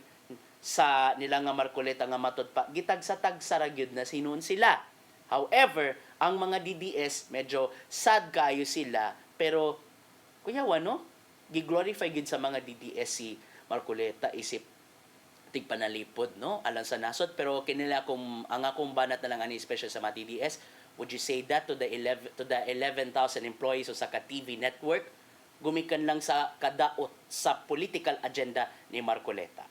C: sa nila nga Marcoleta nga matod pa gitag-sa-tagsa ra gyud na sinuon sila. However, ang mga DDS medyo sad kaayo sila pero kuyawan, no? Gi-glorify gid sa mga DDS si Marcoleta isip tigpanalipod, no? Alang sa nasod pero kinila kung ang akong banat na lang ani special sa mga DDS, would you say that to the 11,000 employees sa ka-TV network? Gumikan lang sa kadaot sa political agenda ni Marcoleta.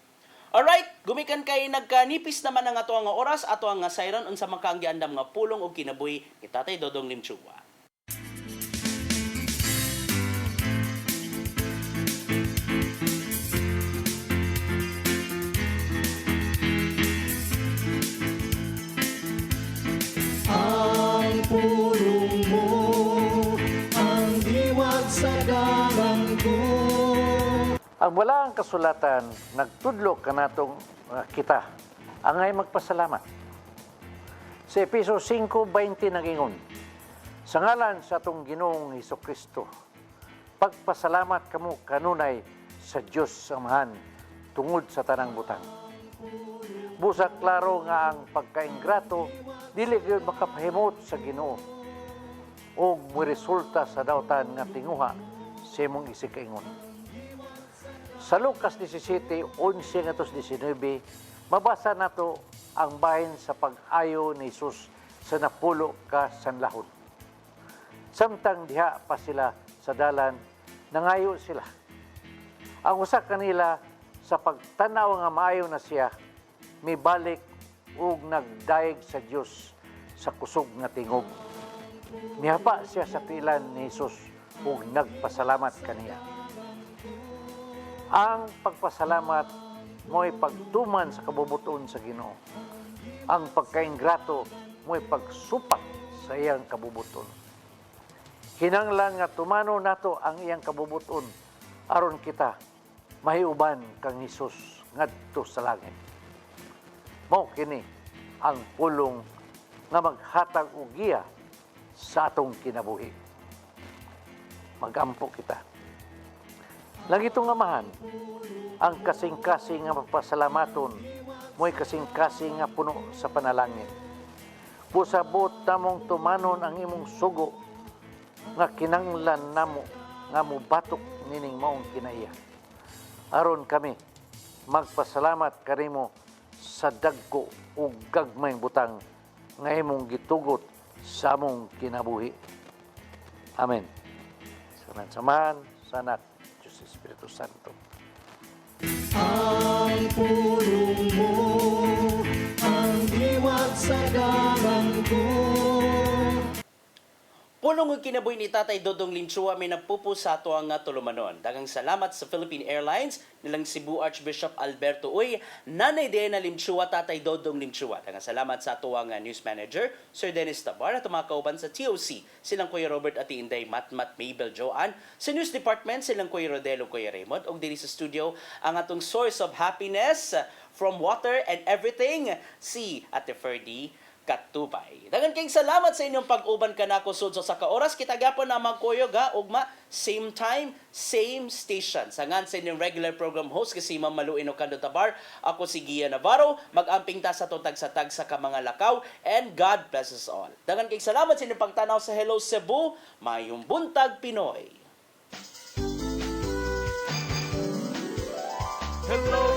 C: Alright, gumikan kay nagkanipis naman ang ato nga oras, ato nga siren unsa man kaang giandam nga pulong o kinabuhi ni Tatay Dodong Limchua.
B: Ang pulong mo, ang diwag sa galang ko.
G: Ang wala ang kasulatan, nagtudlo ka natong kita, angay magpasalamat. Sa Episo 5:20 nagingon, sa ngalan sa atong Ginoong Hesukristo, pagpasalamat kamo kanunay sa Dios Amahan tungod sa tanang butang. Busa klaro nga ang pagkaingrato dili gyud makapahimot sa Ginoo o resulta sa dawtan nga tinguha sa imong isikaingon. Sa Lucas 17:11-19, mabasa nato ang bahin sa pag-ayo ni Jesus sa napulo ka sanlahon. Samtang diha pa sila sa dalan, nangayo sila. Ang usa kanila sa pagtanaw nga maayo na siya, mibalik ug nagdaig sa Dios sa kusog nga tingog. Mihapa siya sa tilan ni Jesus ug nagpasalamat kaniya. Ang pagpasalamat mo'y pagtuman sa kabubuton sa Ginoo. Ang pagkaingrato mo'y pagsupak sa iyang kabubuton. Kinahanglan nga tumano nato ang iyang kabubuton aron kita mahiuban kang Hesus ngadto sa langit. Mao kini ang pulong nga maghatag og giya sa atong kinabuhi. Magampo kita. Langitong Amahan, ang kasing-kasing nga magpasalamaton mo'y kasing-kasing nga puno sa panalangin. Pusabot namong tumanon ang imong sugo nga kinanglan namo nga mubatok nining maong kinaiya. Aron kami magpasalamat kanimo sa dagko ug gagmayng butang nga imong gitugot sa among kinabuhi. Amen. Sa Samahan, sa Anak, Diyos Espiritu Santo.
B: Ang pulong mo, ang diwag sa galang ko.
C: Pulong ug kinabuhi ni Tatay Dodong Limchua may nagpupo sa ato ang tulumanon. Daghang salamat sa Philippine Airlines nilang Cebu Archbishop Alberto Uy, Nanay Dena Limchua, Tatay Dodong Limchua. Daghang salamat sa ato ang news manager Sir Dennis Tabar at mga kauban sa TOC silang Kuya Robert Ati Inday, Matmat Mabel Joanne. Sa news department silang Kuya Rodelo, Kuya Raymond. Og diri sa studio ang atong source of happiness from water and everything, si Ate Ferdy katubay. Dagan kayong salamat sa inyong pag-uban kanako sudso sa kaoras. Kita gyapon na magkuyog ha, ugma, same time, same station. Sangan sa inyong regular program host kasi Ma'am Malu Inocando Tabar. Ako si Gia Navarro. Mag-amping ta sa tutag sa tag sa kamanga lakaw. And God bless us all. Dagan kayong salamat sa inyong pagtanaw sa Hello Cebu. Mayong buntag Pinoy.
B: Hello